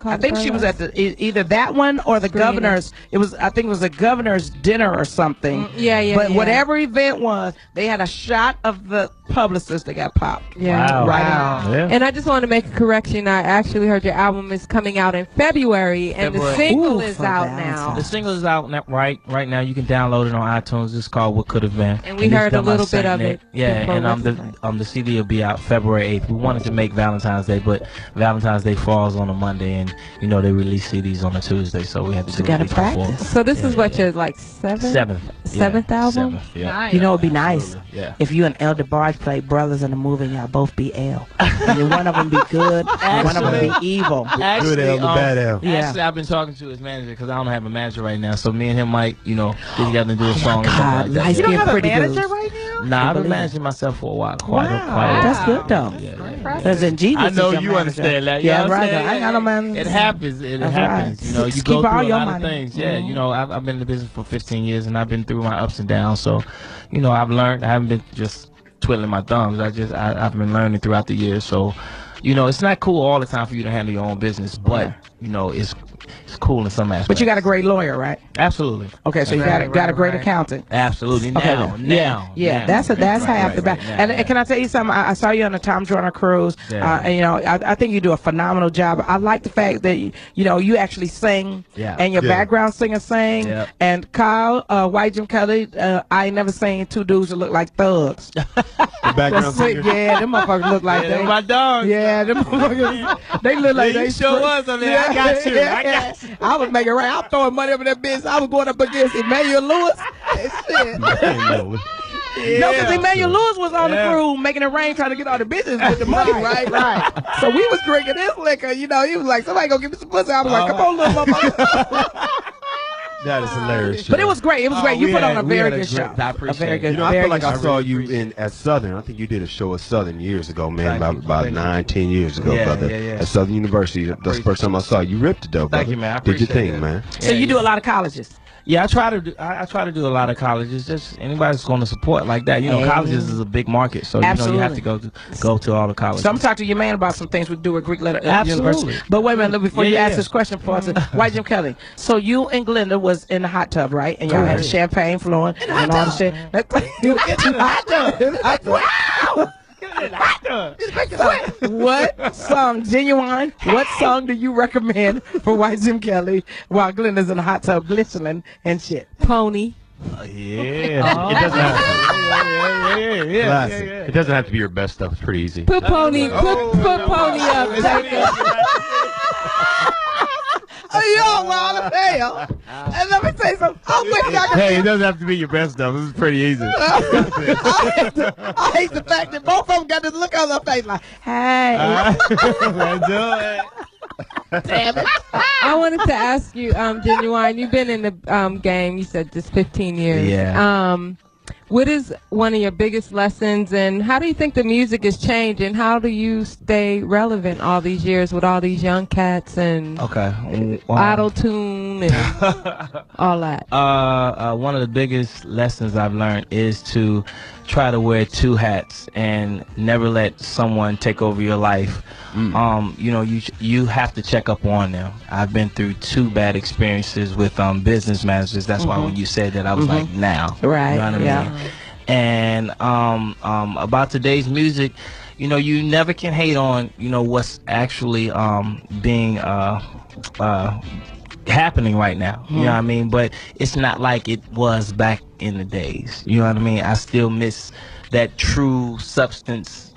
I think she was at either that one or the governor's. I think it was the governor's dinner or something. But whatever event was, they had a shot of the publicist that got popped. Yeah. Wow. Yeah. And I just want to make a correction. I actually heard your album is coming out in February, and the single is out now. The single is out right now. You can download it on iTunes. It's called What Could Have Been. And we heard a little bit of it. Yeah, and the CD will be out February 8th. We wanted to make Valentine's Day, but Valentine's Day falls on a Monday, and they release CDs on a Tuesday, so we had to do it before. So this is what your seventh album? Yeah. Nice. It'd be nice if you and El DeBarge play brothers in a movie and y'all both be L. And one of them be good, and one of them be evil. Actually, good L, the bad L. Actually, I've been talking to his manager because I don't have a manager right now. So me and him might, get together and do a song. God, like you don't have a manager right now? Nah, I've been managing myself for a while. Quite That's good though. Because in Jesus, I know you understand that. Yeah, right. I got a man. It happens. It happens. Right. You go through a lot of things. Yeah, I've been in the business for 15 years and I've been through my ups and downs. So, I've learned. I haven't been just twiddling my thumbs. I've been learning throughout the years. So, you know, it's not cool all the time for you to handle your own business, but you know, it's cool in some aspects. But you got a great lawyer, right? Absolutely. Okay, so you got a great accountant. Absolutely. Now. That's half the battle. And can I tell you something? I saw you on the Tom Joyner cruise. And, you know, I think you do a phenomenal job. I like the fact that you know you actually sing, and your background singer sing. And Kyle, White Jim Kelly, I ain't never seen two dudes that look like thugs. The background singer. Yeah, them motherfuckers look like that. My dog. Yeah, them motherfuckers. They look like they sure was on there. I got you. I was making right. I'm throwing money over that bitch. I was going up against Emmanuel Lewis. Shit. No, because Emmanuel Lewis was on the crew making it rain, trying to get all the business with the money, right? So we was drinking this liquor. You know, he was like, somebody go give me some pussy. I was like, come on, little motherfucker. That is hilarious. But it was great. It was great. You put on a very good show. I appreciate it. You know, I feel like I saw you at Southern. I think you did a show at Southern years ago, man, about 9-10 years ago, brother. At Southern University. That's the first time I saw you. You ripped it, though, brother. Thank you, man. I did your appreciate thing, man. So you do a lot of colleges. Yeah, I try to do a lot of colleges. Just anybody that's going to support like that. You know, colleges is a big market, so you know you have to go to all the colleges. So I'm talking to your man about some things we do at Greek Letter University. But wait a minute, before you ask this question, White Jim Kelly. So you and Glenda was in the hot tub, right? And y'all had the champagne flowing and all the shit. You in the hot tub. Wow. What song, Ginuwine? What song do you recommend for White Jim Kelly while Glenda's in the hot tub glistening and shit? Pony. It doesn't have to. It doesn't have to be your best stuff. It's pretty easy. Put Pony. Put Pony up. Yo, well, hell. And let me say something. Hey, it doesn't have to be your best stuff. This is pretty easy. I hate the fact that both of them got this look on their face like, hey. Let's do it. Damn it. I wanted to ask you, Ginuwine, you've been in the game, you said just 15 years. Yeah. What is one of your biggest lessons, and how do you think the music is changing? How do you stay relevant all these years with all these young cats and auto-tune and all that? One of the biggest lessons I've learned is to try to wear two hats and never let someone take over your life. You know, you have to check up on them. I've been through 2 bad experiences with business managers. That's why when you said that, I was like, now. Right. You know what I mean? And about today's music, you know, you never can hate on, you know, what's actually being happening right now. You know what I mean? But it's not like it was back in the days. You know what I mean? I still miss that true substance,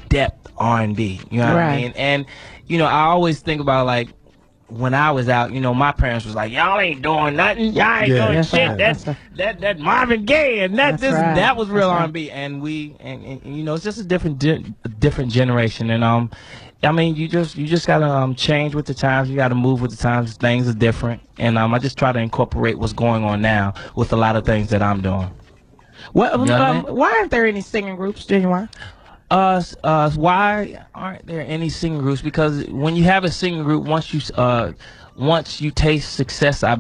depth R&B. You know what I mean? And you know, I always think about like when I was out, you know, my parents was like, y'all ain't doing nothing, y'all ain't doing shit. That Marvin Gaye and that was real R&B. And we and you know, it's just a different generation. And I mean, you just gotta change with the times. You gotta move with the times. Things are different, and I just try to incorporate what's going on now with a lot of things that I'm doing. What? Why aren't there any singing groups, Ginuwine? Why aren't there any singing groups? Because when you have a singing group, once you taste success, I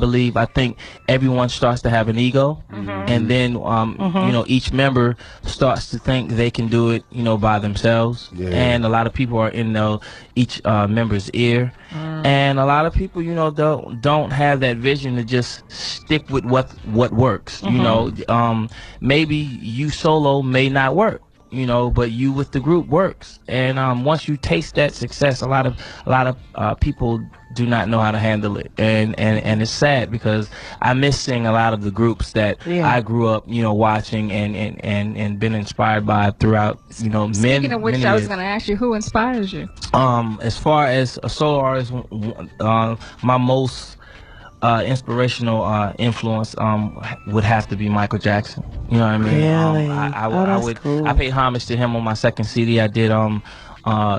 think everyone starts to have an ego, and then you know, each member starts to think they can do it, you know, by themselves, and a lot of people are in each member's ear, and a lot of people, you know, don't have that vision to just stick with what works. You know, maybe you solo may not work, you know, but you with the group works. And once you taste that success, a lot of people do not know how to handle it, and it's sad because I miss seeing a lot of the groups that I grew up, you know, watching and been inspired by throughout, you know, Speaking of which, I was going to ask you, who inspires you? As far as a solo artist, my most inspirational influence would have to be Michael Jackson. You know what I mean? Really? I paid homage to him on my second CD. I did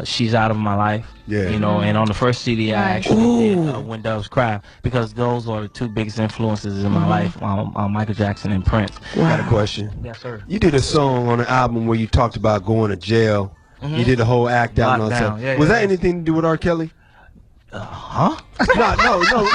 She's Out of My Life. You know, and on the first CD I actually did When Doves Cry, because those are the 2 biggest influences in my life, Michael Jackson and Prince. I got a question. Yes, sir. You did a song on the album where you talked about going to jail. You did a whole act out on stuff. Was that anything to do with R. Kelly? Huh? No, because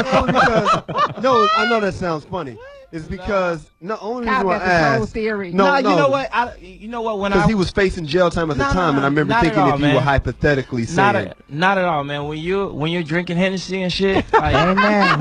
I know that sounds funny. is because only Kyle reason why I got this whole asked. theory. No, you know what? When because he was facing jail time at the time, and I remember thinking if you were hypothetically saying, not at all, man. When you're drinking Hennessy and shit, like, amen.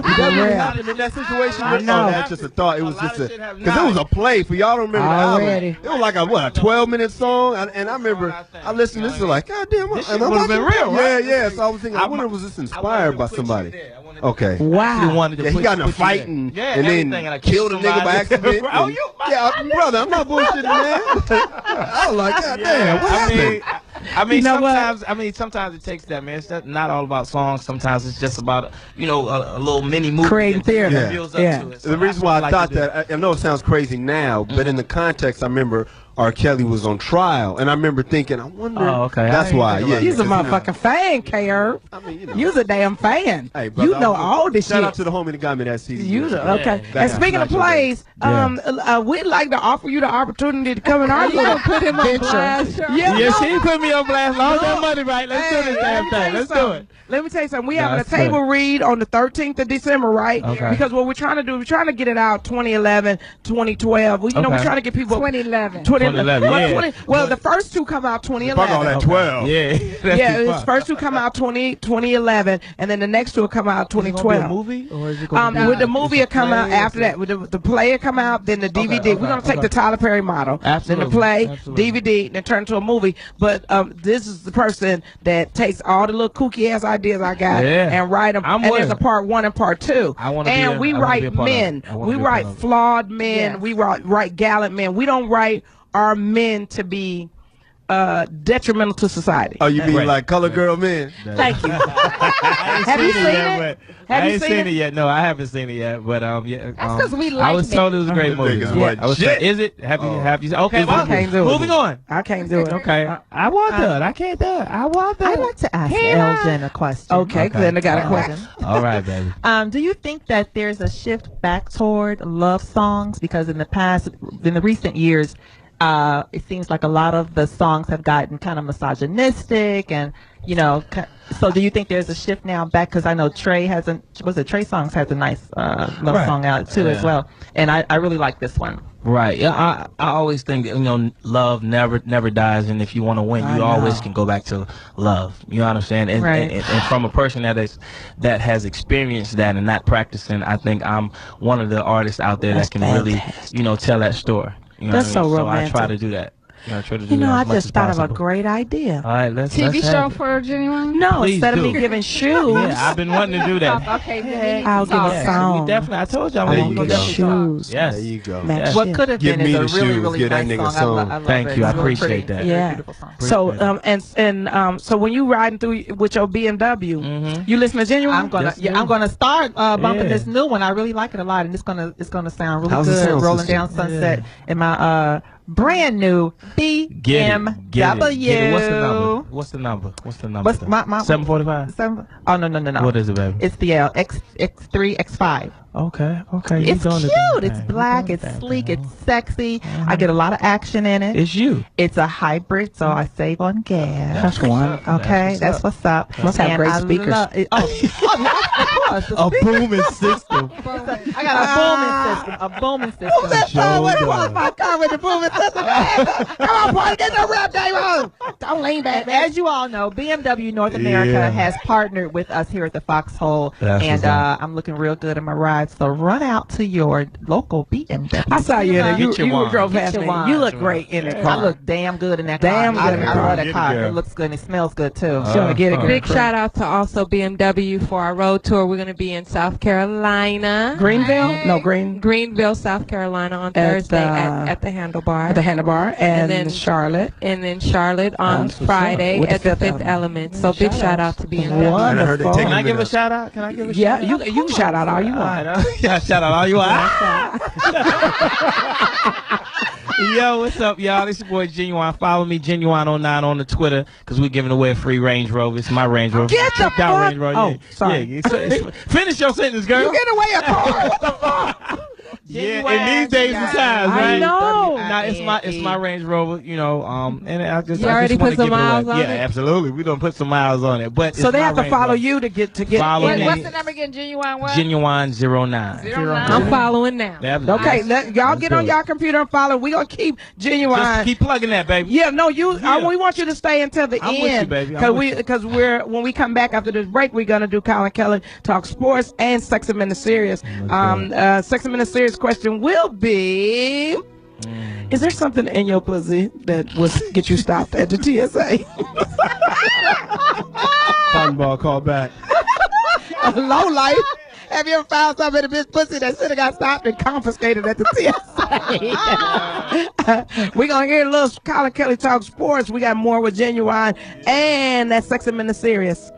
in that situation. I know. That's just a thought. It was just because it was a play for y'all. Don't remember the album? It was like a 12-minute song, and I remember I listened to this like, God damn, this shit would have been real, right? Yeah. So I was thinking, I wonder was this inspired by somebody? Okay. Wow. He got in a fight and then killed a nigga by accident. Brother, I'm not bullshitting, man. I was like, God damn, what happened? I mean, sometimes it takes that, man. It's not all about songs. Sometimes it's just about, a little mini movie. Creating theater. That builds up to it. So the reason why I thought that, I know it sounds crazy now, but in the context, I remember R. Kelly was on trial, and I remember thinking, I wonder. Oh, okay. That's why. Yeah, you's a motherfucking fan, K-Herb. I mean, you's a damn fan. Hey, brother, you know all this shit. Shout out to the homie that got me that CD. Okay. And speaking of plays, we'd like to offer you the opportunity to come and argue and put him on blast. Yeah, she put me on blast. All that money, right? Let's do this damn thing. Let's do it. Let me tell you something. We having a table read on the 13th of December, right? Okay. Because what we're trying to do, we're trying to get it out 2011, 2012. We're trying to get people 2011. 2011. Well, the first two come out 2011. Fuck all that 12. Yeah. The first two come out 2011, and then the next two will come out 2012. Is it gonna be a movie, or is it gonna be with the movie will come out after that. With the play will come out, then the DVD. We're gonna take the Tyler Perry model, then the play, DVD, then turn to a movie. But this is the person that takes all the little kooky ass ideas I got and write them. And there's a part 1 and part 2. And we write men. We write flawed men. Yes. We write gallant men. We don't write our men to be detrimental to society. Oh, you mean like color girl men? Thank you. Have you seen it? I ain't seen it yet. No, I haven't seen it yet. But that's because we like I was told it was a great movie. Is it? Have you? Okay, I can't do it. Moving on. I can't do it. Okay, I want that. I can't do it. I want that. I'd like to ask Elgin a question. Okay, then I got a question. All right, baby. Do you think that there's a shift back toward love songs? Because in the recent years, it seems like a lot of the songs have gotten kind of misogynistic, and so do you think there's a shift now back? Because I know Trey Songz has a nice love song out too as well, and I really like this one. Right. Yeah. I always think that, love never dies, and if you want to win, you always can go back to love. You know what I'm saying? And, and from a person that has experienced that and not practicing, I think I'm one of the artists out there that can really, tell that story. That's so romantic. So I try to do that. I just thought of a great idea. All right, let's TV show for Ginuwine? No, instead of me giving shoes. Yeah, I've been wanting to do that. Okay, I'll give a song. Definitely, I told you I'm going to go shoes. Yes. There you go. What could have been is a really nice song. I Thank you. I appreciate that. Yeah. So so when you riding through with your BMW, you listen to Ginuwine? I'm gonna start bumping this new one. I really like it a lot, and it's gonna sound really good. Rolling down Sunset in my brand new BMW. Get it. What's the number? What's the number? 745? Oh, no. What is it, baby? It's the X3, X5. Okay. It's cute. It's black. It's sleek. It's sexy. I get a lot of action in it. It's you. It's a hybrid, so I save on gas. That's one. Okay, that's what's up. Must have great speakers. A booming system. I got a booming system. Who's that song? What was my car with the booming system? Come on, boy, get the rap game on. Don't lean back, man. As you all know, BMW North America has partnered with us here at the Foxxhole, and I'm looking real good in my ride. So run out to your local BMW. I saw you in it. You drove past me. You look great in it. I look damn good in that car. Damn good in I love that car. It looks good and it smells good too. Big shout out to also BMW for our road tour. We're going to be in South Carolina. Greenville? No, Greenville, South Carolina on Thursday at the Handlebar. At the Handlebar. And then Charlotte. And then Charlotte on Friday at the Fifth Element. So big shout out to BMW. Wonderful. Can I give a shout out? Yeah, you can shout out all you want. Yeah, shout out all you want. Yo, what's up, y'all? This is your boy Ginuwine. Follow me, Ginuwine09 on the Twitter, because we're giving away a free Range Rover. It's my Range Rover. Get the fuck! Range Rover. Oh, sorry. Yeah, finish your sentence, girl. You get away a car. What the fuck? Yeah, in these days and times, right? I know. Now it's my Range Rover, you know, and I just already want put to some give it miles away. on Yeah, it? absolutely. We don't put some miles on it, but So they have to follow you to get Follow me. What's the number again? Ginuwine what? Ginuwine 09. 09. I'm following now. Okay, y'all get on y'all computer and follow. We gonna keep Ginuwine. Just keep plugging that, baby. Yeah, no, we want you to stay until the I'm end. with you, baby. I'm with you. Because when we come back after this break, we're gonna do Colin Kelly Talk Sports and Sex and Minutes Serious. Sex and Minutes Serious question will be: is there something in your pussy that will get you stopped at the TSA? Cotton ball call back. A low life. Have you ever found something in a bitch pussy that should have got stopped and confiscated at the TSA? We're going to hear a little Colin Kelly Talk Sports. We got more with Ginuwine and that Sex and Minutes Serious.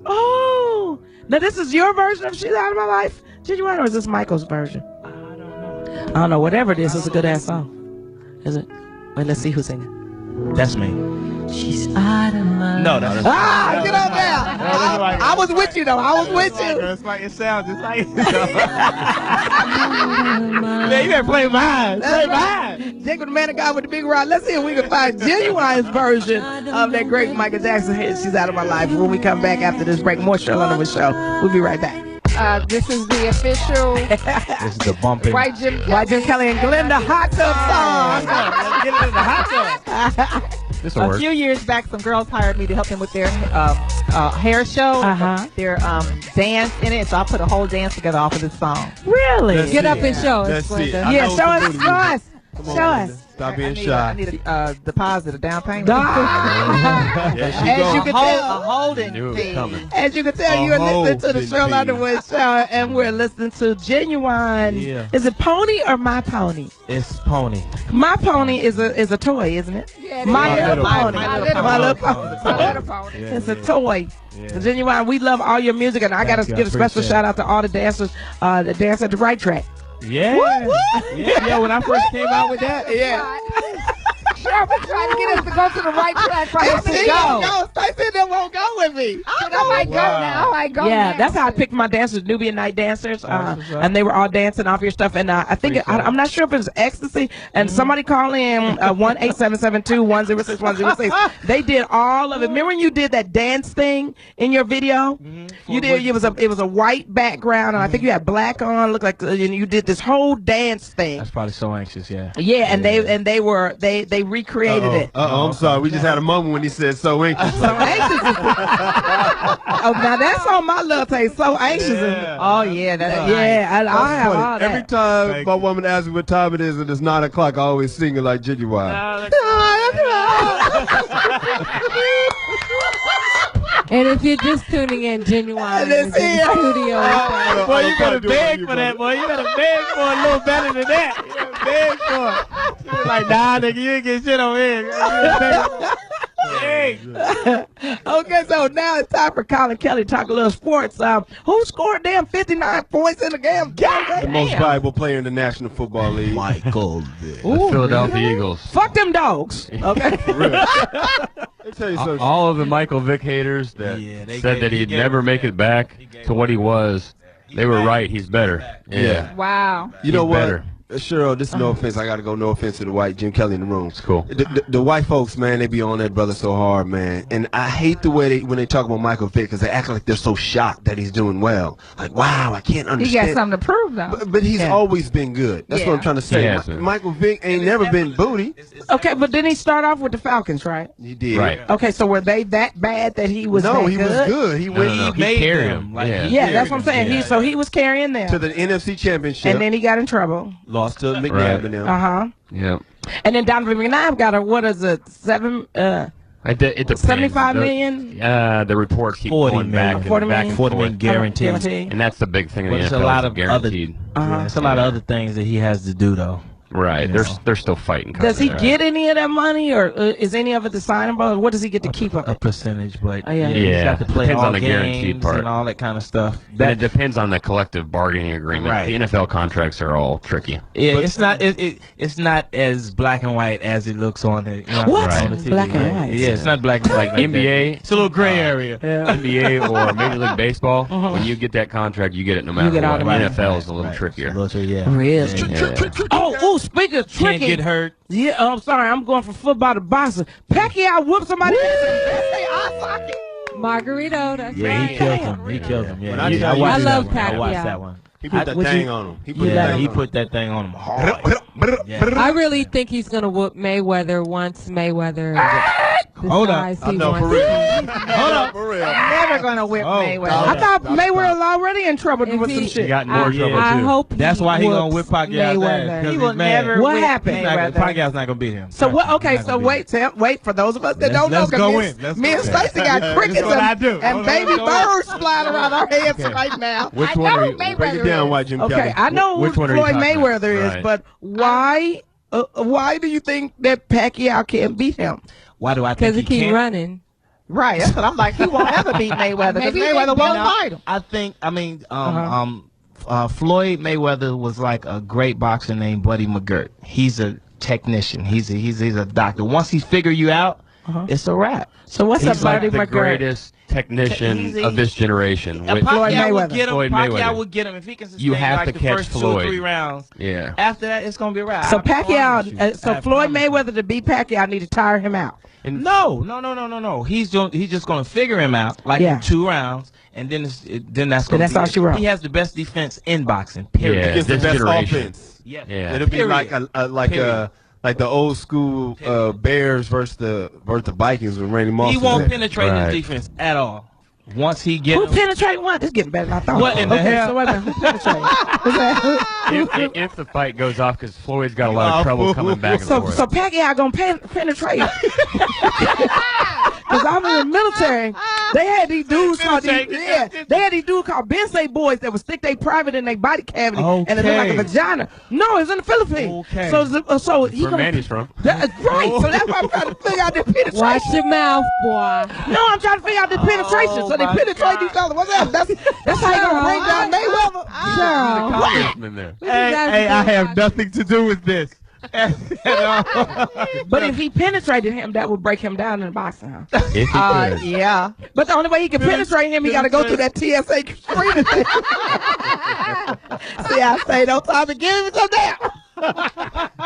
Oh, now this is your version of She's Out of My Life, Ginuwine, or is this Michael's version? I don't know. Whatever it is, it's a good ass song. Is it? Wait, let's see who's singing. That's me. She's out of my No, that's get on there. I was with you though. I was with you. It's like it sounds just like man, you better play mine. Play mine. Jake with the man of God with the big rod. Let's see if we can find Ginuwine's version of that great Michael Jackson hit, She's Out of My Life. When we come back after this break, more Sheryl Underwood Show. We'll be right back. This is the official This is the bumping. White Jim Kelly and Glenda Hot Tub song. Let's get into the hot tub. A few years back, some girls hired me to help them with their hair show. Their dance in it, so I put a whole dance together off of this song. Really? Get up and show us. Yeah, show us. Show us. Stop being shy. I need a deposit, a down payment. As you can tell, a holding fee. As you can tell, you're listening to the Sheryl Underwood Show, and we're listening to Ginuwine. Yeah. Is it Pony or My Pony? It's Pony. My Pony is a toy, isn't it? Yeah, My Little Pony. My Little Pony. It's a toy. Ginuwine, we love all your music, and I got to give a special shout out to all the dancers that dance at the right track. Yeah. Yeah, when I first came out with that. Yeah. Cheryl been trying to get us to go to the right track for us to go. I said they won't go with me. I might go now. I might go now. That's how I picked my dancers, Nubian Night Dancers, and they were all dancing off your stuff. And I think I'm not sure if it was Ecstasy. And somebody call in 1-8772-106-106. They did all of it. Remember when you did that dance thing in your video? You did. It was a white background, and I think you had black on. Looked like, and you did this whole dance thing. That's probably So Anxious. Yeah. Yeah, and they recreated it. I'm sorry. We just had a moment when he said so anxious. So anxious. Oh, now that's on my little taste. So anxious. Yeah. Oh yeah, that's I have all that. Every time my woman asks me what time it is and it's 9 o'clock, I always sing it like Ginuwine. And if you're just tuning in, Ginuwine is in the studio. Boy, you better beg for that, boy. You better beg for a little better than that. You better beg for it. You like, nah, nigga, you ain't get shit on here. Okay, so now it's time for Colin Kelly to talk a little sports. Who scored damn 59 points in the game? The most valuable player in the National Football League. Michael. The Philadelphia Eagles. Fuck them dogs. Okay. Tell you something. All of the Michael Vick haters that said that he'd never make it back to what he was, they were right. He's better. Yeah. Wow. You know He's what? better. Cheryl, this is no offense. I got to go. No offense to the white Jim Kelly in the room. It's cool. The white folks, man, they be on that brother so hard, man. And I hate the way when they talk about Michael Vick, because they act like they're so shocked that he's doing well. Like, wow, I can't understand. He got something to prove, though. But he's always been good. That's what I'm trying to say. Michael Vick ain't never been booty. Okay, but didn't he start off with the Falcons, right? He did. Right. Okay, so were they that bad that he was No, that he good? was good. He made carried them. him. Yeah, that's what I'm saying. Yeah. He was carrying them. To the NFC Championship. And then he got in trouble. Lost to McNabb and them. Yeah. And then Donovan McNabb got a, what is it, It depends. 75 million? The reports keep 40 going back million. and back and 40 million forth. guaranteed. And that's the big thing in But the it's NFL. a lot of guaranteed. It's a lot of other things that he has to do, though. Right. They're still fighting. Does he get any of that money, or is any of it assignable? What does he get to keep of it? A percentage, but he's got to play depends all on the games guaranteed part and all that kind of stuff. And it depends on the collective bargaining agreement. Right. The NFL contracts are all tricky. Yeah, it's not it's not as black and white as it looks on the What? on the TV. Black and white. Yeah, it's not black and white. Like NBA, it's a little gray area. NBA or Major League Baseball. When you get that contract, you get it no matter get what. automatic. NFL is a little trickier. Really? Oh, speaking of tricky. Can't get hurt. Yeah, I'm sorry. I'm going from football to boxing. Pacquiao whooped somebody. Margarito, that's Yeah, right. he killed him. He killed him. Yeah, I I love I watched Pacquiao. that one. He put that thing on him. He put that thing on him hard. I really think he's going to whoop Mayweather once Mayweather Hold up. decides he No, wants for real. to. Hold up, for real. Never gonna whip Mayweather. I thought Mayweather was already in trouble If with some he- He shit. got in more trouble I too. hope That's why he gonna whip whoops Pacquiao's Mayweather. ass. He will never What whip happened? Mayweather. Pacquiao's not gonna beat him. So what? Okay, He's not so gonna wait for those of us that don't know. let's 'cause go me in. Let's me go and in. Stacey got Yeah, crickets that's what I do. and baby birds flying around our heads right now. Which one are you? Break it down, White Jim Okay, Kelly. I know Which who one are you Floyd talking about? Mayweather is, Right. but why do you think that Pacquiao can't beat him? Why do I think Because he he keep can't? running. Right. That's what I'm like. He won't ever beat Mayweather because Maybe Mayweather they won't built- fight him. Floyd Mayweather was like a great boxer named Buddy McGirt. He's a technician. He's a doctor. Once he figure you out, it's a wrap. So what's He's up, like Buddy the McGirt? greatest technician of this generation. With- Floyd Pacquiao Mayweather. would get him. Floyd Pacquiao Mayweather. would get him if he can sustain You have like to the catch first 2 or Floyd. 3 rounds. Yeah. After that, it's gonna be a wrap. So I promise you. Pacquiao, so I Floyd promise you. Mayweather to beat Pacquiao, I need to tire him out. No. He's just gonna figure him out like in 2 rounds, and then that's gonna that's be all it. she wrote. He has the best defense in boxing. Period. Yeah, Against the this best generation. offense. Yes. Yeah. It'll be Period. like the old school Bears versus the Vikings with Randy Moss. He was won't there. penetrate Right. his defense at all. Once he gets Who penetrate what? This is getting better than I thought. What in the Okay, hell? So wait a minute. Who penetrate? Who's that? if the fight goes off, because Floyd's got a lot of trouble coming back and So forth. Pacquiao gonna penetrate. Because I'm in the military. They had these dudes called Bensei boys that would stick their private in their body cavity and it looked like a vagina. No, it's in the Philippines. Okay. So he Where gonna, Manny's from. That's right. So that's why I'm trying to figure out the penetration. Watch your mouth, boy. No, I'm trying to figure out the penetration. So they penetrate each other. What's that? That's how you gonna bring down Mayweather. Cheryl. Congressman there. Hey, I have nothing to do with this. But if he penetrated him, that would break him down in boxing. Huh? If he could. Yeah. But the only way he can penetrate him, he got to go through that TSA screening thing. See, I stayed on top and give him some down.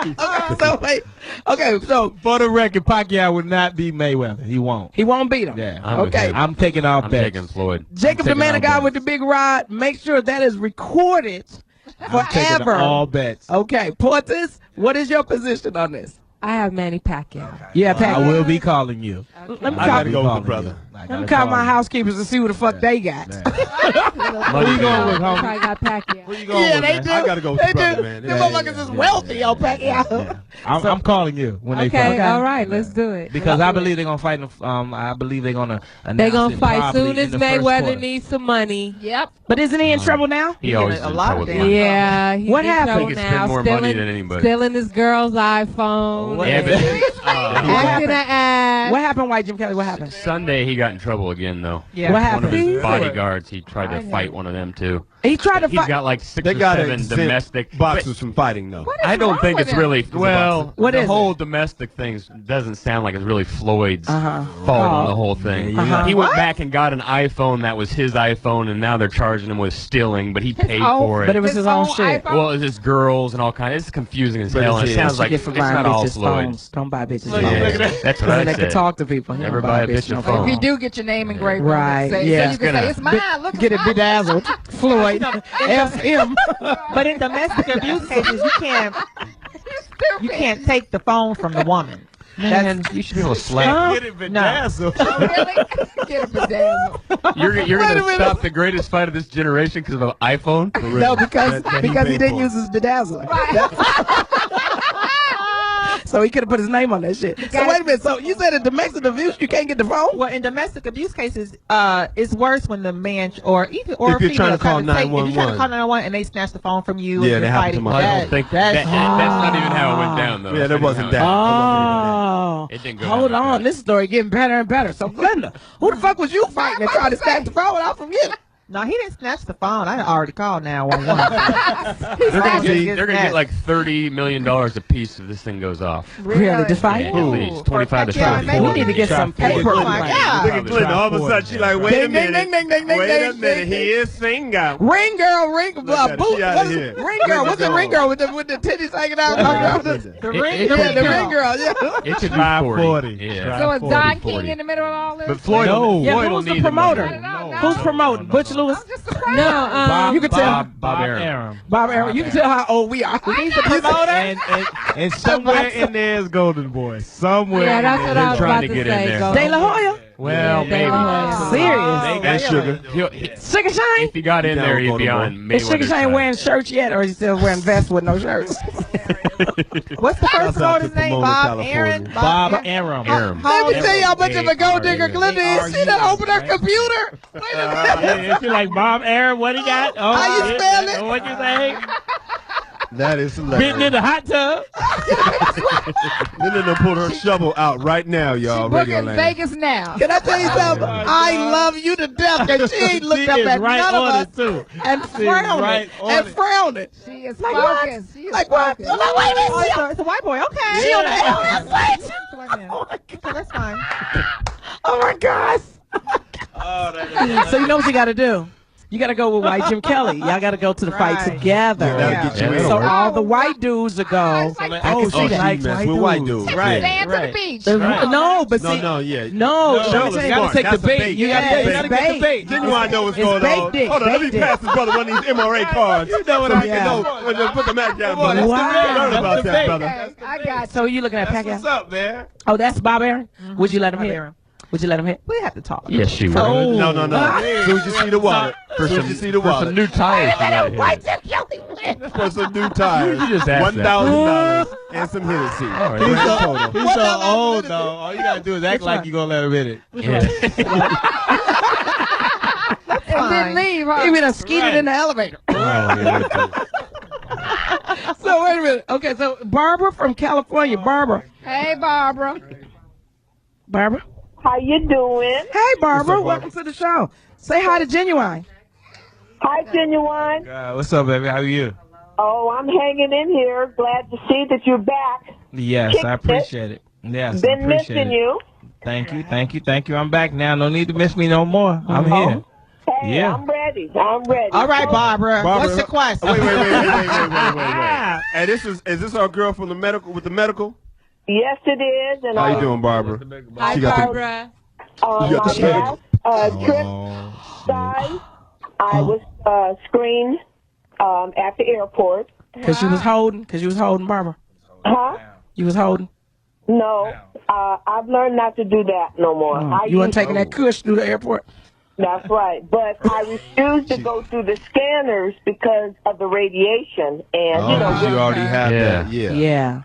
Okay, so wait. Okay, so For the record, Pacquiao would not beat Mayweather. He won't. he won't beat him. Yeah. I'm with Okay. him. I'm taking off I'm bets. taking Floyd. Jacob, the man, the guy with the big rod, make sure that is recorded I'm taking forever. all bets. Okay, Portis, what is your position on this? I have Manny Pacquiao. Yeah, I will be calling you. Let me I call, gotta go with the brother. let me call my housekeepers and see what the fuck they got. Who you going with, homie? Probably got Pacquiao. Who you going Yeah, with, they man? do. I gotta go with They the brother, do. man. Them Yeah, motherfuckers yeah, is yeah, wealthy on Pacquiao. I'm calling you when they Okay, fight. all right, let's do it. Because I believe they're gonna fight. I believe they're gonna. They're going to announce it fight probably soon as in the first Mayweather quarter. needs some money. Yep. But isn't he in trouble now? He always a is in lot trouble of with damn money. Yeah, he's What in happened? trouble He can spend now, more money than anybody. stealing his girl's iPhone. What Evidence. Acting an ass. What happened, White Jim Kelly? What happened? Sunday he got in trouble again though. Yeah. What One of happened? his bodyguards, he tried to fight one of them too. He tried to He's fight. got like 6 They or got 7 domestic boxers from fighting though. I don't think with it's him? really well. What the is whole domestic thing doesn't sound like it's really Floyd's Uh-huh. fault on the whole thing. Uh-huh. He went back and got an iPhone that was his iPhone, and now they're charging him with stealing, but he paid own- for it. But it was his own shit. iPhone? Well, it's his girls and all kinds. It's confusing as But hell. And it's it sounds his. like Get it's from buying not all bitches' Floyd. phones. Don't buy bitches' Yeah, phones. that's what Because I then they can said. talk to people. You Never don't buy a bitch bitch no a phone. phone. If you do get your name engraved, Right, on it, yeah. so you can say it's mine. Look, Get it it's mine. bedazzled. Floyd. FM. But in domestic abuse cases, you can't take the phone from the woman. Man, you should be able to slap. Get it bedazzled. Oh, really? Get it bedazzled. You're gonna stop the greatest fight of this generation because of an iPhone? No, because That he paid didn't for. use his bedazzler. So he could have put his name on that shit. So wait a minute. So you said in domestic abuse you can't get the phone? Well, in domestic abuse cases, it's worse when the man or if you're trying to call 911. If you're trying to call 911 and they snatch the phone from you, Yeah, and they you're have fighting. to. I don't think that's not even how it went down, though. Yeah, that wasn't that. Oh, It didn't go hold down like on. This story getting better and better. So Glenda, who the fuck was you fighting and trying to snatch the phone out from you? No, he didn't snatch the phone. I already called 911. They're gonna get like $30 million a piece if this thing goes off. Really? To fight? At least 25 to 50. We need to get some paper. Oh my God. Look at Glenda. All of a sudden, she like, wait a Ding, ding, minute. ding, ding, ding, Wait a ding, minute. ding, He is single. Ring girl, ring boot. She outta What is here. it? Ring girl. What's the ring girl with the titties hanging out? The ring Yeah, the ring girl. Yeah. It should be 40. Yeah. So is Don King in the middle of all this? But Floyd, Yeah, Floyd will who's the need promoter? money. Who's promoting? Butch Lewis? No, You can tell. Bob Arum. Bob Aaron. You can tell how old we are. He's the promoter. And somewhere in there is Golden Boy. Somewhere. yeah, in that's there. what I was trying about to to get in say. there. Go. De La Hoya. Well, maybe. Serious. And Sugar. Sugar Shane. If he got in there, he'd be on Mayweather's Is Sugar Shane side. wearing shirts yet, or is he still wearing vests with no shirts? What's the first Shouts out promoter's to name? Pomona, Bob California. Aaron? Bob Arum. Let me tell you how much of a gold digger Glenda is. She done opened her computer. Wait a minute. Yeah, she like Bob Arum. What he got? Oh, How you spell it? What you say? That is Bitten in hilarious. the hot tub. Glenda pulled her shovel out right now, y'all. Book Radio in land. Vegas now. Can I tell you something? I love you to death, and she ain't looked up is at right none of on us it, too. and frowned right it. on And it. frowned it. She is Like what? focused. She is Like what? focused. Like, wait a minute. Oh, it's a white boy. Okay. She on the LS site. Okay, that's fine. Oh my gosh. So you know what you got to do? You got to go with white Jim Kelly. Y'all got to go to the fight Right. together. Yeah, that'll get you in. So all the white dudes will go. Like, I can see She that. mess with white dudes. Right. stand to right. the beach. No, but see, No, yeah. no, let me No, tell you you, gotta take the That's a bait. bait. You gotta Yeah, get it's the bait. bait. Genuine know what's It's going on. baked. Hold on, let me Baked. pass this brother one of these MRA cards. You know what I Yeah. know. Put the Mac down, brother. Wow. Learn about That's the that, bait. brother. Okay, I got So you looking at That's Pacquiao? what's up, man. Oh, that's Bob Aaron? Would you let him Bob hit? Aaron. Would you let him hit? We have to talk. Yes, she would. Oh. No. As soon as you see the wallet. As soon as you see the For some wallet. new tires, you gotta hit White it. Jim Kelly win. For some new tires. You just asked that. $1,000 and some Hennessy. All right. Grand total. He's so old, though. All you gotta do is act like you gonna let him hit it. Yeah. and then leave, huh? He been a skeeted in the elevator. So wait a minute. Okay, so Barbara from California. Barbara. Hey, Barbara. Barbara. How you doing? Hey, Barbara. Welcome to the show. Say hi to Ginuwine. Hi, Ginuwine. What's up, baby? How are you? Oh, I'm hanging in here. Glad to see that you're back. Yes, I appreciate it. Yes, I Been appreciate missing it. you. Thank you, thank you, thank you. I'm back now. No need to miss me no more. I'm here. Hey, Yeah. I'm ready. I'm ready. All right, Barbara. What's the question? Wait. Hey, is this our girl from the medical with the medical? Yes, it is. And How you doing, Barbara? Hi, She got the- Barbara. You got the my shake. last trip side, I was screened at the airport. Because you was holding. Barbara. Huh? You was holding. No, I've learned not to do that no more. You weren't taking that kush through the airport. That's right. But I refuse to go through the scanners because of the radiation. And, you know, you already have that. Yeah. Yeah.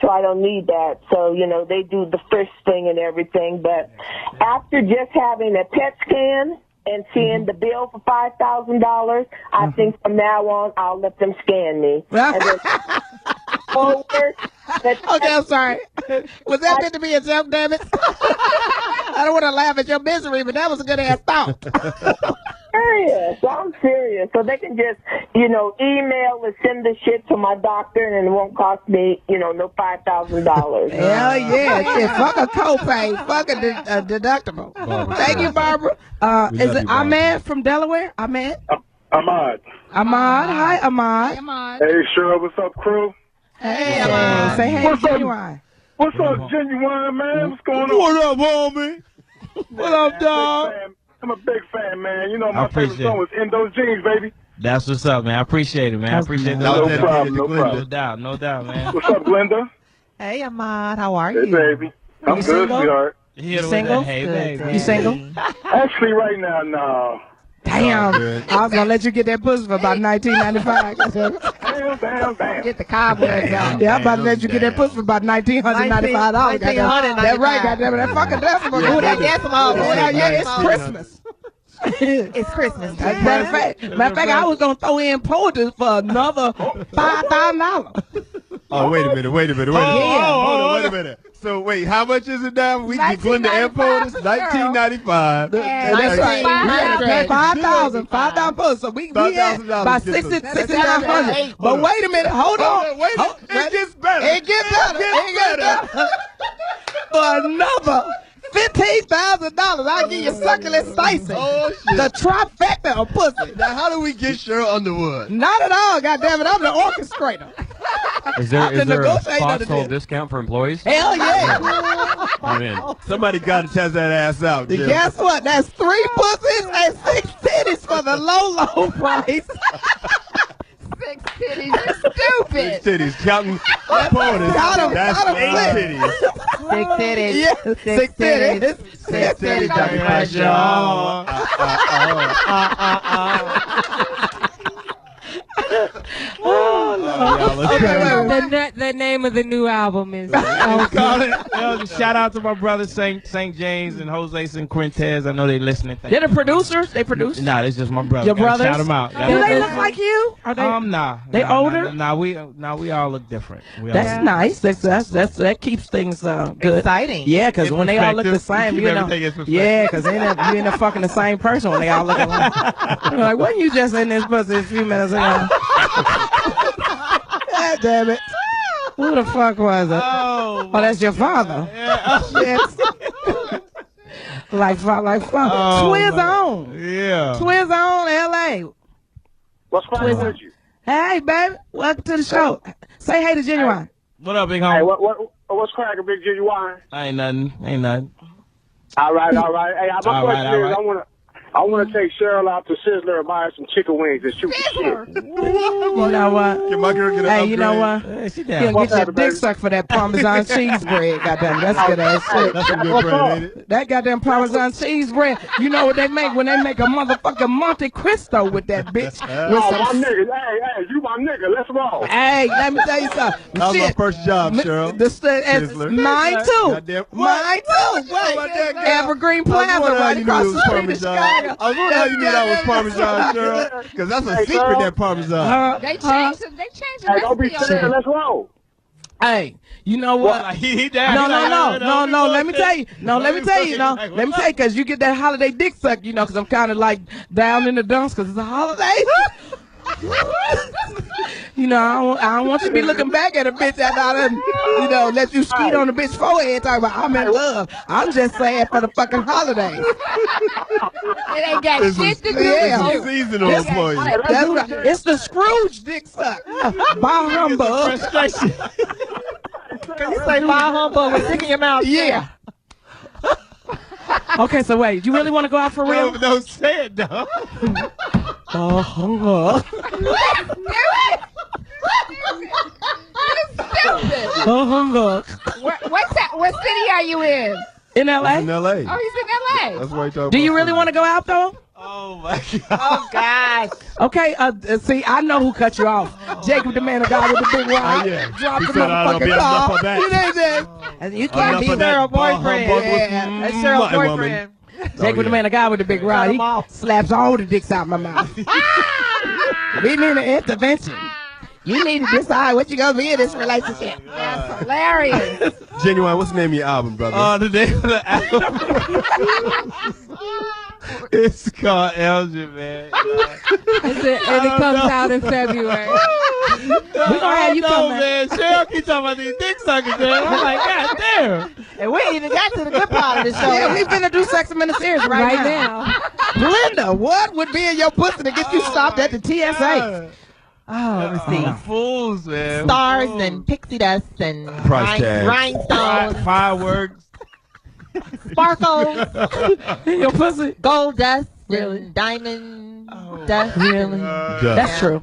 so I don't need that. So, you know, they do the first thing and everything. But after just having a PET scan and seeing the bill for $5,000, I think from now on I'll let them scan me. And then forward. Okay, I'm sorry. Was that meant to be a joke, damn it? I don't want to laugh at your misery, but that was a good ass thought. Serious. I'm serious. So they can just, you know, email or send the shit to my doctor and it won't cost me, you know, no $5,000. Hell yeah. Shit, fuck a copay. Fuck a deductible. Thank you, Barbara. Is it Ahmed from Delaware? Ahmed? Ahmad. Ahmad. Hi, Ahmad. Hey, Cheryl, what's up, crew? Hey, Ahmad. Say hey, Ginuwine. What's up, Ginuwine, man? What's going on? What up, homie? What up, dog? I'm a big fan, man. You know, my favorite appreciate song was In Those Jeans, baby. That's what's up, man. I appreciate it, man. I appreciate No that. problem, no No problem. doubt, no doubt, man. What's up, Glenda? Hey, Ahmad. How are Hey, you? baby. I'm You good, single? sweetheart. You single? Hey, baby. You single? Actually, right now, no. Damn. I was going to let you get that pussy for about $19.95. Get the cobwebs out. Yeah, I'm about to let you get that pussy for about $1,995. That's right, goddamn it. That fucking decimal. Ooh, that decimal. Yeah, it's Christmas. It's Christmas. Matter of fact, I was gonna throw in poetry for another $5,000. Oh, wait a minute. Hold on, wait a minute. So wait, how much is it now? We get Glenda and Poetry, $19.95. That's right. $5,000 poetry. So we had about $6,900. But wait a minute, hold on. It gets better. It gets better. For another $15,000, I'll give you succulent Stacy. Oh, shit. The trifecta of pussy. Now, how do we get Sheryl Underwood? Not at all, goddammit. I'm the orchestrator. Is there a Foxxhole discount for employees? Hell yeah. I'm in. Somebody got to test that ass out, Jim. Guess what? That's 3 pussies and 6 titties for the low price. 6 titties, you're stupid. 6 titties, counting Poetry. That's 8 titties. 6 titties. Yeah, 6 titties. 6 titties, Dr. Oh, Okay, the name of the new album is. Shout out to my brothers St. James and Jose St. Quintez. I know they listening. They're the producers. They produce. Nah, it's just my brother. Your brothers. Shout them out. Do they look like you? Are they? Nah. They older? Nah, we all look different. That's nice. That keeps things good. Exciting. Yeah, because when they all look the same, you know. Yeah, because you end up fucking the same person when they all look alike. You're like, wasn't you just in this pussy a few minutes ago? God damn it. Who the fuck was it? Oh, that's your father. Yeah. Yes. like fuck. Oh, Twiz on. Yeah. Twiz on, LA. What's wrong with you? Hey, baby. Welcome to the show. Say hey to Ginuwine. What up, big homie? Hey, what's cracking, Big Ginuwine? Ain't nothing. All right. Hey, my question is, I want to take Sheryl out to Sizzler and buy some chicken wings and shoot the shit. You know what? Can my girl get an Hey, you know what? She You'll get your dick sucked for that Parmesan cheese bread, goddamn. That's good ass shit. That's some good bread, ain't it? That goddamn Parmesan cheese bread. You know what they make when they make a motherfucking Monte Cristo with that bitch? With Oh, my nigga. Hey, you my nigga. Let's roll. Hey, let me tell you something. That was my first job, Sheryl. Sizzler. Mine too. Mine too. Evergreen Plaza right across the street in Chicago. I was wondering how you knew that was Parmesan, Sheryl. Because that's a secret, that Parmesan. They changed the Hey, don't be scared. Let's roll. Hey, you know what? No. Let me tell you. Let me tell you, because you get that holiday dick suck, you know, because I'm kind of like down in the dumps because it's a holiday. You know, I don't want you to be looking back at a bitch after I done, you know, let you skeet on the bitch forehead talking about I'm in love. I'm just saying for the fucking holiday. It ain't got shit to do with you. Seasonal for you. That's what it's the Scrooge dick suck. Bah humbug. Can you say bah humbug with dick in your mouth? Yeah. Okay, so wait, you really want to go out for real? No, say it, though. Oh, humbug. Oh, humbug. What city are you in? In L.A.? In L.A. Oh, he's in L.A. That's why you talking Do you really want to go out, though? Oh, my God. Oh, gosh. Okay, see, I know who cut you off. Jacob, the man of God with the big rod. yeah. Drop He the said, "I don't be motherfucking enough call. of that." You know that? And you can't be Enough of that Cheryl bah boyfriend. humbug with That's Cheryl my woman. boyfriend. Jacob, the man of God with the big rod. He slaps all the dicks out my mouth. We need an intervention. You need to decide what you're going to be in this relationship. That's hilarious. Ginuwine, what's the name of your album, brother? The name of the album. It's called Elgin, man. And it comes out in February. We're going to have you come, man. Sheryl keep talking about these dick suckers, man. I'm like, God damn. And we ain't even got to the good part of the show. Yeah, we finna do Sex and Ministers right now. Linda, what would be in your pussy to get you stopped at the TSA? Oh, let me see. Fools, man. Stars and pixie dust and Price tag. rhinestones, Fireworks. sparkles, In your pussy? gold dust, Really? and diamond dust. Really? That's true.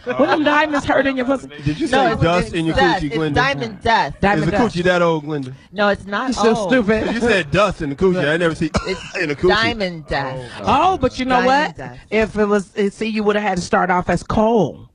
When them diamonds hurt in your pussy? Did you say dust in your dust. coochie, It's Glenda? diamond dust. Is Diamond the dust. coochie that old, Glenda? No, it's not. You're so stupid. You said dust in the coochie. I never see in the coochie. Diamond dust. Oh, but you know Diamond what? dust. If it was, see, you would have had to start off as coal.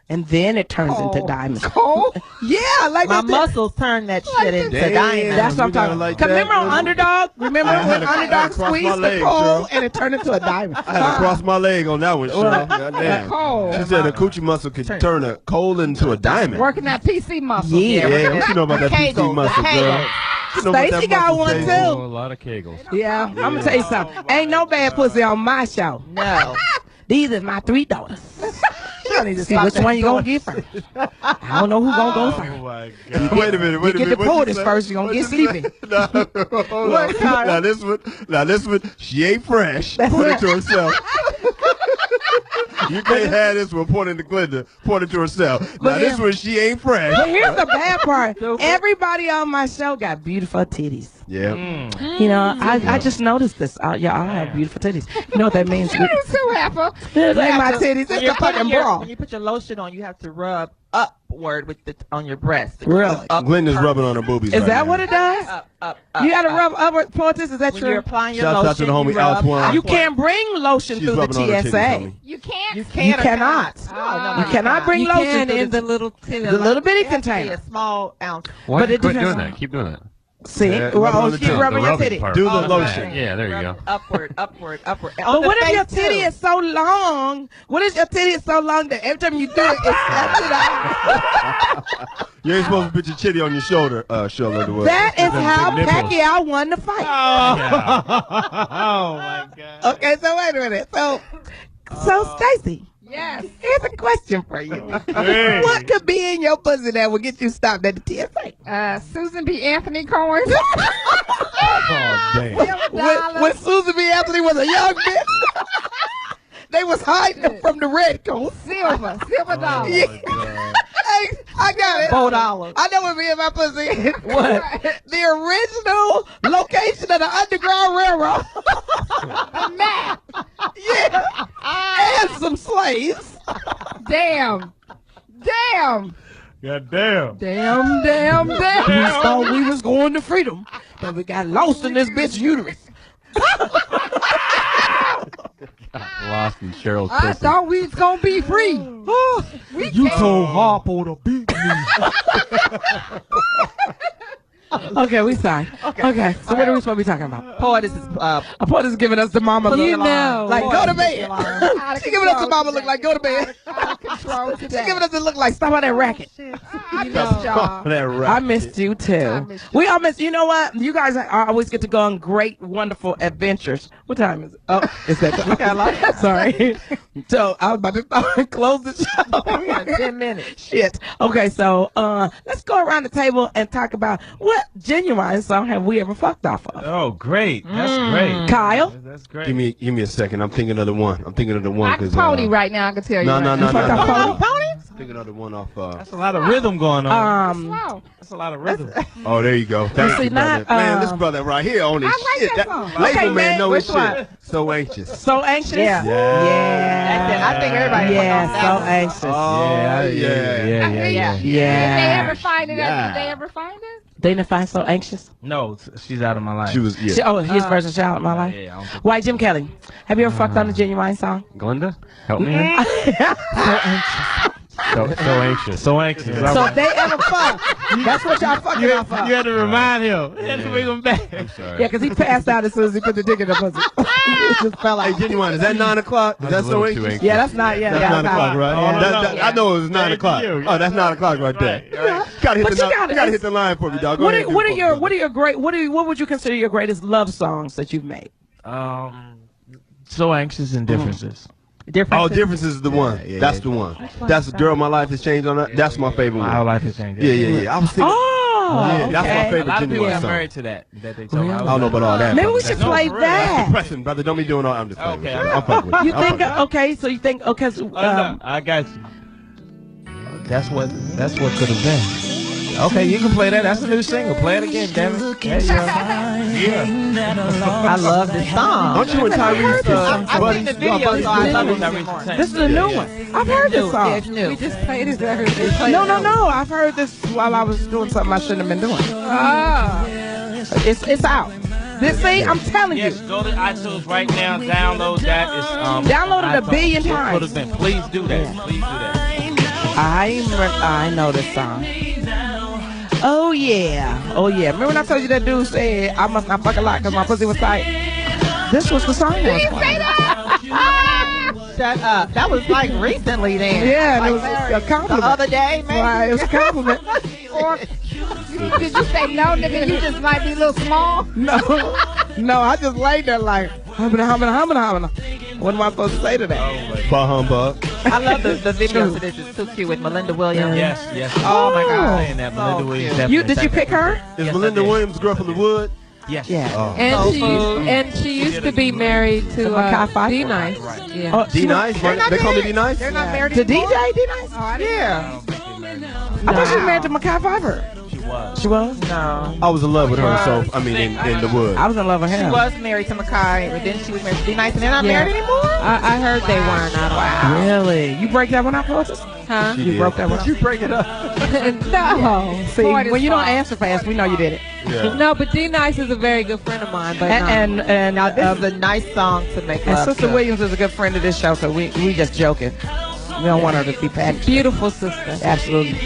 and then it turns into diamonds. Cold? Yeah, like my that. muscles turn that shit into diamonds. That's what I'm talking about. Remember on Underdog? Remember when Underdog squeezed the coal and it turned into a diamond? I had to cross my leg on that one, Cheryl. Goddamn. She said a coochie muscle could turn a coal into a diamond. Working that PC muscle. Yeah. What you know about that PC muscle, girl? Stacey got one too. A lot of kegels. Yeah, I'm gonna tell you something. Ain't no bad pussy on my show. No. These are my 3 daughters. I need to see which one you gonna get first. I don't know who's gonna go first. Oh my God. Wait a minute. You get the POTUS first, you're gonna get sleepy. Hold on. Now this one, she ain't fresh. Put it to herself. You can't have this one pointing to Glenda, pointing to herself. Now this one, she ain't fresh. But here's the bad part. Everybody on my show got beautiful titties. Yeah. You know, I just noticed this. Y'all have beautiful titties. You know what that means? You're so happy. It ain't my titties. It's a fucking bra. When you put your lotion on, you have to rub upward with on your breast. Really? Glenda's rubbing on her boobies. Is that what it does? Up. You gotta rub upward, POTUS. Is that When true? you're applying your Shouts out to lotion, the homie Altuan. You can't bring lotion She's through the rubbing on her titties, TSA. homie. You can't? You You cannot. You cannot bring You lotion can through in the little the little bitty It has to be container. a small ounce. Why But do you it quit depends doing on- that? Keep doing that. See, rub well, on the she's titty. rubbing The your rubbing titty. part. Do the Oh, lotion. Yeah, there you go. Upward. But what if your titty is so long? What if your titty is so long that every time you do it, it snaps it out? You ain't supposed to put your chitty on your shoulder, Sheryl Underwood. That is how big nipples. Pacquiao won the fight. Oh my God. Okay, so wait a minute. So Stacey. Yes. Here's a question for you. What could be in your pussy that would get you stopped at the TSA? Susan B. Anthony coins. Oh, damn. When Susan B. Anthony was a young bitch, they was hiding them from the red coast. Silver dollar. Hey, I got it. $4. I know what be in my pussy. What? The original location of the Underground Railroad. A map. Yeah. And some slaves. Damn. God damn. Damn. We thought we was going to freedom, but we got lost in this bitch uterus. Lost in Cheryl's I pussy. thought we was gonna be free. You told Harpo to beat me. Okay, we sorry. Okay, so what are we supposed to be talking about? POTUS is is giving us the mama look. You know. Like, go to bed. She giving us the mama look like, go to bed. Out of control She today. giving us the look like, stop all that racket. I missed y'all. I missed you too. We all missed. You know what? You guys always get to go on great, wonderful adventures. What time is it? Oh, it's that time. Okay, I like that. Sorry. So I was about to close the show. We got 10 minutes. Shit. Okay, so let's go around the table and talk about what Ginuwine song have we ever fucked off of? Oh, great. That's great. Kyle? That's great. Give me a second. I'm thinking of the one. I can pony right now. I can tell you. No. You fucked off pony? I'm thinking of the one off. That's a lot of rhythm going on. Wow. That's a lot of rhythm. Oh, there you go. Thank see, you, brother. not, Man, this brother right here on his I like shit. that song. Label Okay, man man, know his which one? shit. So anxious. So anxious? Yeah. Yeah. I think everybody Yeah, fucked so off that anxious. Yeah. Did they ever find it? Yeah. Did they ever find it? They didn't find so anxious? No, she's out of my life. She was, His version of Child in My Life? Yeah, I don't think Why, Jim Kelly, have you ever fucked on a Ginuwine song? Glenda, help me. So anxious. so anxious. So if they ever fuck, that's what y'all fucking off of. You had to remind him. You had to bring him back. I'm sorry. Yeah, because he passed out as soon as he put the dick in the pussy. He just fell out. Hey, Ginuwine, is that 9 o'clock? Is I that was a so little too anxious? anxious. Yeah, that's not, yeah. That's 9 o'clock, right? Oh, no. I know it was 9 o'clock. you. Oh, that's 9 o'clock right there. Right. Gotta hit But the you line. gotta- You gotta hit the line for me, dog. Go ahead. What would you consider your greatest love songs that you've made? So anxious and differences. Oh, difference is the one. That's the one. That's the girl. My life has changed on that. That's my favorite My whole one. life has changed. Yeah. I was thinking. Oh, That's my A favorite lot of people Ginuwine are song. married to that they told me. I don't know about all that. maybe we brother. should No, play for real. that. Pressing, brother. Don't be doing all. I'm just playing. Okay, with you. I'm fucking with you. You I'm think? fucking with Okay, so you think? Okay, so, No, I got you. That's what could have been. Okay, you can play that. That's a new single. Play it again, damn it. There you go. I love this song. Don't you and Tyrese I've seen the video, so I love it more. this is a new one. I've heard this Yeah, song. it's new. We just played it. No. I've heard this while I was doing something I shouldn't have been doing. It's out. This thing, I'm telling you. Yes, go to iTunes right now. Download that. It's Download it a iTunes. billion It times. could have been. Please do that. Please do that. I know this song. Oh yeah. Remember when I told you that dude said I must not fuck a lot because my pussy was tight? This was the song. Did he say that? Shut up. That was like recently then. Yeah, like it was a compliment. The other day, maybe. Right, it was a compliment. Or did you say no, nigga? You just might be a little small. No, I just laid there like, humana. What am I supposed to say to that? Bah humbug. I love the video to this. It's so cute with Melinda Williams. Yes. Oh my God. Saying that Melinda Williams. Did you pick her? Is Melinda Williams girl from the wood? Yes. Yeah. Oh. And she used to be married to D Nice. Yeah. D Nice? They call me D Nice? They're not married To anymore? DJ D Nice? Yeah. I thought she was married to Mackay Pfeiffer. She was? No. I was in love with her, so, I mean, in the wood. I was in love with him. She was married to Mackay, but then she was married to D Nice, and they're not married anymore? I heard they weren't. I don't know. Really? You break that one up, Moses? Huh? You broke that one up? You break it up. No. See, when you don't answer fast, we know you did it. Yeah. No, but D Nice is a very good friend of mine. But And Now, this is a nice song to make and love Sister to. Williams is a good friend of this show, so we just joking. We don't want her to be packed. beautiful sister. Absolutely.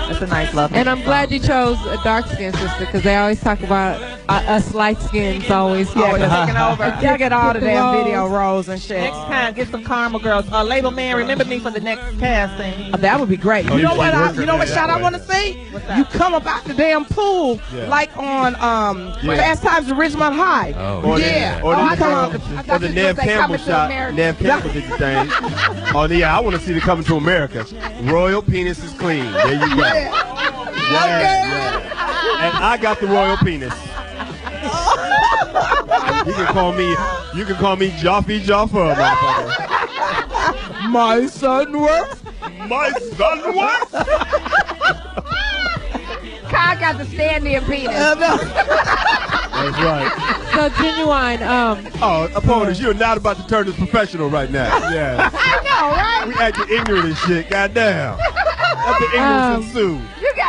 It's a nice love. And I'm glad you chose a dark skinned sister because they always talk about us light skins always taking over. You get all the Get the damn roles. video roles and shit. Next time, get some Karma girls. Label man, remember me for the next casting. That would be great. Oh, You know you what? should You know what work shot that I way. want to see? that? You come up out the damn pool like on Fast Times at Ridgemont High. Or Yeah. Or I the, thought or the Nev Campbell shot. Nev Campbell did the thing. Oh, yeah, I want to see the Coming to America. Royal penis is clean. There you go. Yeah. And I got the royal penis. You can call me Joffy Joffa, motherfucker. My son works. My son what? Kyle got the stand-in penis. That's right. So Ginuwine, Oh, opponents, you're not about to turn this professional right now. Yeah. I know, right? We acting ignorant and shit. Goddamn. Let the ignorance ensue.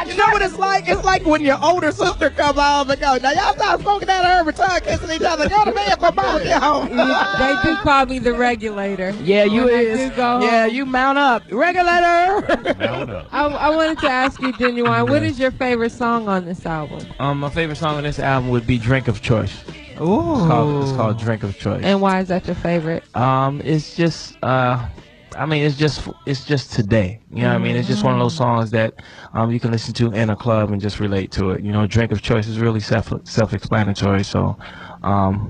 You know what it's like? It's like when your older sister come home and go, now y'all start smoking that herb and tongue kissing each other. Go to bed for mama get home. they do call me the regulator. Yeah, you When I is. do go Yeah, home. you mount up. Regulator. Mount up. I wanted to ask you, Ginuwine, what is your favorite song on this album? My favorite song on this album would be "Drink of Choice." Ooh. It's called "Drink of Choice." And why is that your favorite? It's just it's just today. You know what I mean? It's just one of those songs that you can listen to in a club and just relate to it. You know, "Drink of Choice" is really self-explanatory. So,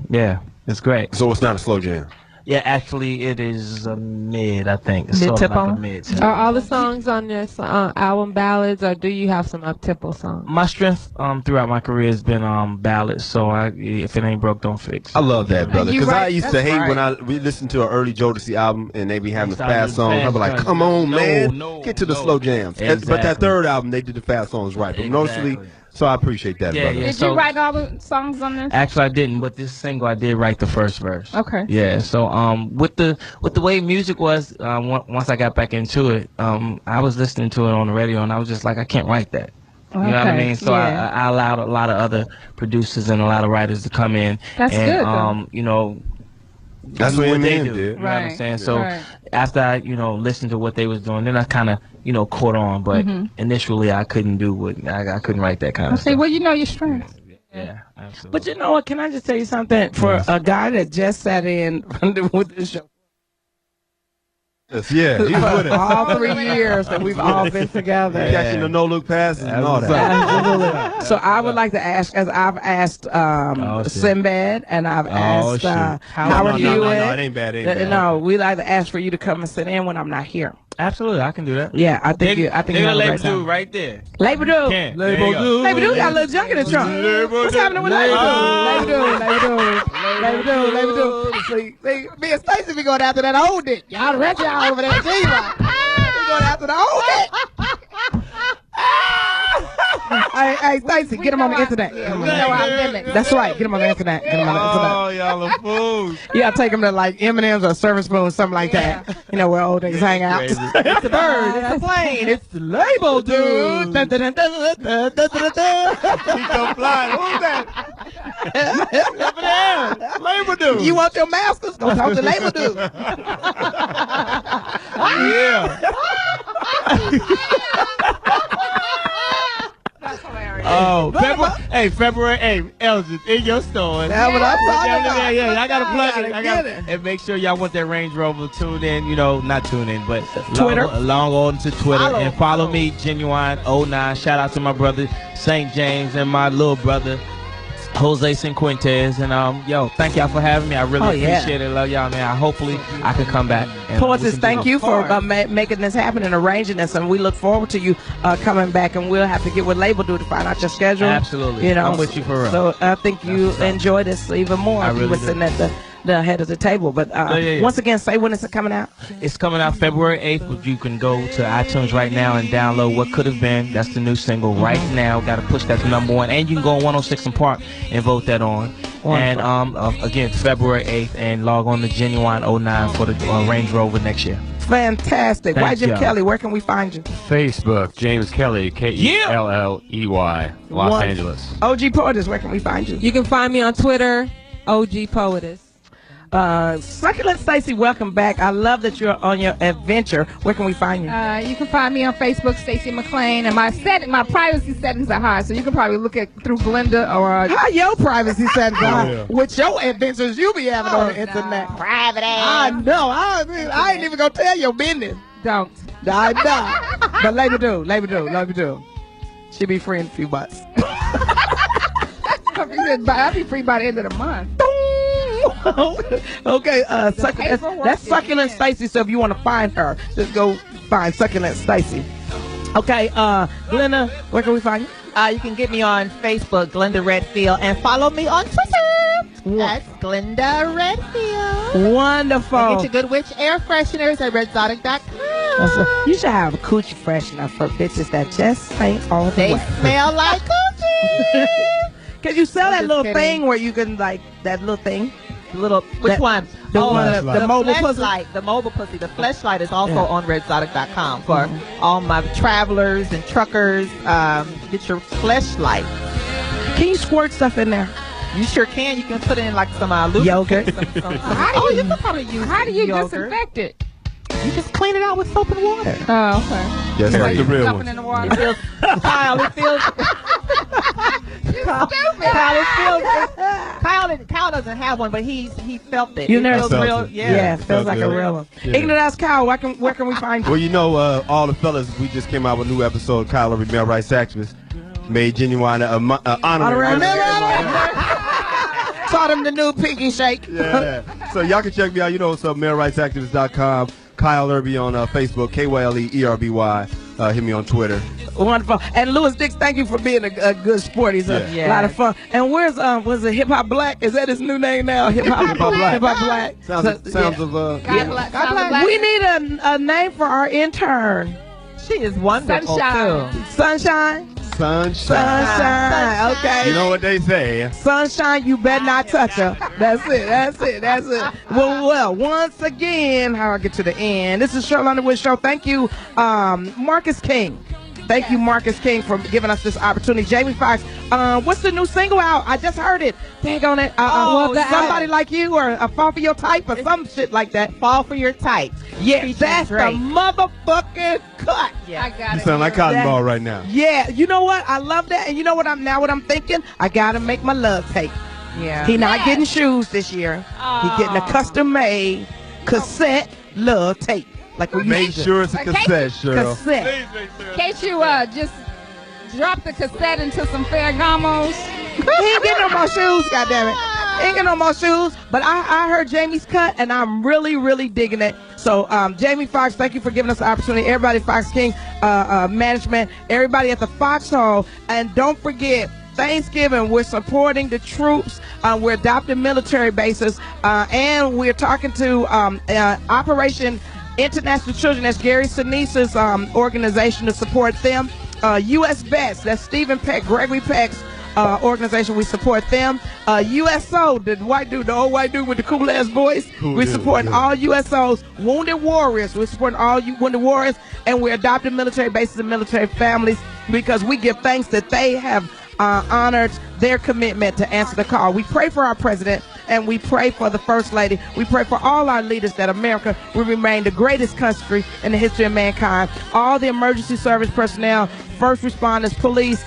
yeah, it's great. So it's not a slow jam. Yeah, actually, it is a mid. I think it's Mid-tempo? sort of like a mid. Are all the songs on this album ballads, or do you have some up-tempo songs? My strength throughout my career has been ballads. So if it ain't broke, don't fix. I love that, brother. You Because I right. used to That's hate right. when we listened to an early Jodeci album and they be having the Start fast with songs. fast I'd be like, songs. come on, man. No, Get to the no. slow jams. But that Exactly. third album, they did the fast songs right. But mostly, Exactly. so I appreciate that, Yeah, brother. yeah. Did So- you write all the songs on this? Actually, I didn't, but this single I did write the first verse. Okay. Yeah. So with the way music was, once I got back into it, I was listening to it on the radio, and I was just like, I can't write that. You know what I Okay, mean? So yeah. I allowed a lot of other producers and a lot of writers to come in. That's and, good, though. you know, That's do what they Eminem do. did. You know what I'm Right, saying? So right. after I, listened to what they was doing, then I kind of, caught on. But initially, I couldn't do what I couldn't write that kind of Okay, stuff. well, you know your strengths. Yeah, absolutely. But you know what? Can I just tell you something? For a guy that just sat in with this show Yeah, he's with it. all 3 years that we've all been together. Catching the no-look passes and all that. Absolutely. So I would like to ask, as I've asked shit. Sinbad and I've asked shit. Howard No, Hewitt. it ain't bad. It ain't bad. No, we like to ask for you to come and sit in when I'm not here. Absolutely, I can do that. Yeah, I think you have a label great time. dude right there. Labor do. Can. There you go. Labor do got a little junk in the trunk. What's happening with Labor do? Labor do. See, me and Stacey be going after that old dick. Y'all the rest of y'all over there. See, like, we going after the old dick. Hey, Stacey, get him on the internet. Yeah, we know our limits. That's right. Get him on the internet. Get him on the internet. Oh, y'all are fools. Yeah, take him to like M&M's or Service Spoon, something like that. You know where old niggas hang out. Crazy. It's the bird. It's the plane. It's the label dude. Dun, dun, dun, dun, dun, dun, dun, dun. He come flying. Who's that? Labor dude. You want your masters? Go talk to label dude. Yeah. That's hilarious. Oh, February 8th, Elgin, in your store. That's what I'm talking about. Yeah, I gotta plug it. Get it. And make sure y'all want that Range Rover. Tune in, not tune in, but Twitter. Long on to Twitter and follow me, Ginuwine09. Shout out to my brother St. James and my little brother Jose Cinquentes. And thank y'all for having me. I really appreciate it. Love y'all, man. Hopefully I can come back. Poetess, thank you for making this happen and arranging this, and we look forward to you coming back, and we'll have to get with label to find out your schedule. Absolutely. I'm with you for real. So I think you enjoy this even more if you were sitting at the head of the table. But once again, say when it's coming out. It's coming out February 8th. You can go to iTunes right now and download What Could Have Been. That's the new single right now. Got to push that to #1. And you can go on 106 and Park and vote that on. Wonderful. And again, February 8th, and log on to Ginuwine09 for the Range Rover next year. Fantastic. Thanks, Jim Kelly, where can we find you? Facebook, James Kelly, Kelley, Los Angeles. OG Poetess, where can we find you? You can find me on Twitter, OG Poetess. Succulent Stacy, welcome back. I love that you're on your adventure. Where can we find you? You can find me on Facebook, Stacy McLean, and my privacy settings are high, so you can probably look at through Glenda or. How your privacy settings are high? With your adventures you be having on the internet. Private ass. I know. I ain't even gonna tell your business. Don't. I know. But labor do. She be free in a few bucks. I'll be free by the end of the month. Okay, that's Succulent Stacy. So if you want to find her, just go find Succulent Stacy. Okay, Glenda, where can we find you? You can get me on Facebook, Glenda Redfield, and follow me on Twitter. That's Glenda Redfield. Wonderful. And get your Good Witch air fresheners at redzotic.com. You should have a coochie freshener for bitches that just ain't all the They way. smell like coochie. Can you sell that little thing where you can that little thing? Which one? The mobile pussy. The mobile pussy. The fleshlight is also on redzotic.com for all my travelers and truckers. Get your fleshlight. Can you squirt stuff in there? You sure can. You can put in like some yogurt. You can probably use. How do you yogurt. disinfect it? You just clean it out with soap and water. Oh, okay. Just like the real Dumping one. in the water. Kyle, Kyle doesn't have one, but he felt it. You never feels felt real. it. Yeah, it feels like a real one. Yeah. Ignorant Kyle, where can we find you? Well, all the fellas, we just came out with a new episode of Kyle, male rights activist, made Ginuwine honorary. Taught him the new pinky shake. Yeah. So y'all can check me out. You know what's up, malerightsactivist.com. Kyle Irby on Facebook, KYLEERBY. Hit me on Twitter. Wonderful. And Louis Dix, thank you for being a good sport. He's a lot of fun. And where's was it Hip Hop Black? Is that his new name now? Hip Hop Black. Hip Hop Black. Sounds of Black. We need a name for our intern. She is wonderful too. Sunshine. Sunshine. Okay. You know what they say. Sunshine, you better not touch her. That's it. Well, once again, how I get to the end. This is Sheryl Underwood Show. Thank you, Marcus King. Thank you, Marcus King, for giving us this opportunity. Jamie Foxx, what's the new single out? I just heard it. Dang on it. Somebody like you, or a fall for your type, or some shit like that. Fall for your type. Yeah, that's the motherfucking cut. Yeah, I got You it. sound like Cotton Ball right now. Yeah, you know what? I love that. And you know what I'm thinking? I gotta make my love tape. Yeah. He not getting shoes this year. He getting a custom made cassette love tape. Like we Make sure it's a cassette, Cheryl. Cassette. Can't you just drop the cassette into some Ferragamos? He ain't getting no more shoes, goddammit. He ain't getting no more shoes. But I heard Jamie's cut, and I'm really, really digging it. So, Jamie Foxx, thank you for giving us the opportunity. Everybody, Fox King management, everybody at the Foxxhole. And don't forget, Thanksgiving, we're supporting the troops. We're adopting military bases. And we're talking to Operation International Children. That's Gary Sinise's organization to support them. U.S. Vets, that's Stephen Peck, Gregory Peck's organization. We support them. USO, the old white dude with the cool ass voice. We're supporting all USOs. Wounded Warriors, we're supporting all Wounded Warriors. And we're adopting military bases and military families because we give thanks that they have honored their commitment to answer the call. We pray for our president and we pray for the First Lady. We pray for all our leaders that America will remain the greatest country in the history of mankind. All the emergency service personnel, first responders, police.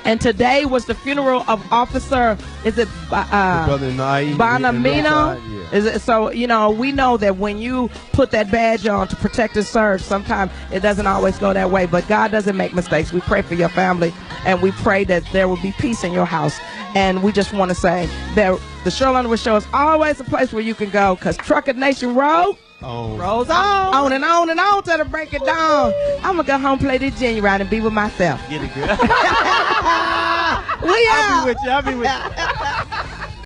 And today was the funeral of Officer, is it Bonamino? Is it, so, you know, we know that when you put that badge on to protect and serve, sometimes it doesn't always go that way, but God doesn't make mistakes. We pray for your family, and we pray that there will be peace in your house. And we just want to say that the Sheryl Underwood Show is always a place where you can go, because Trucker Nation rolls on and on and on till the break it down. I'm going to go home, play this Ginuwine, and be with myself. Get it, girl. We out. I'll be with you.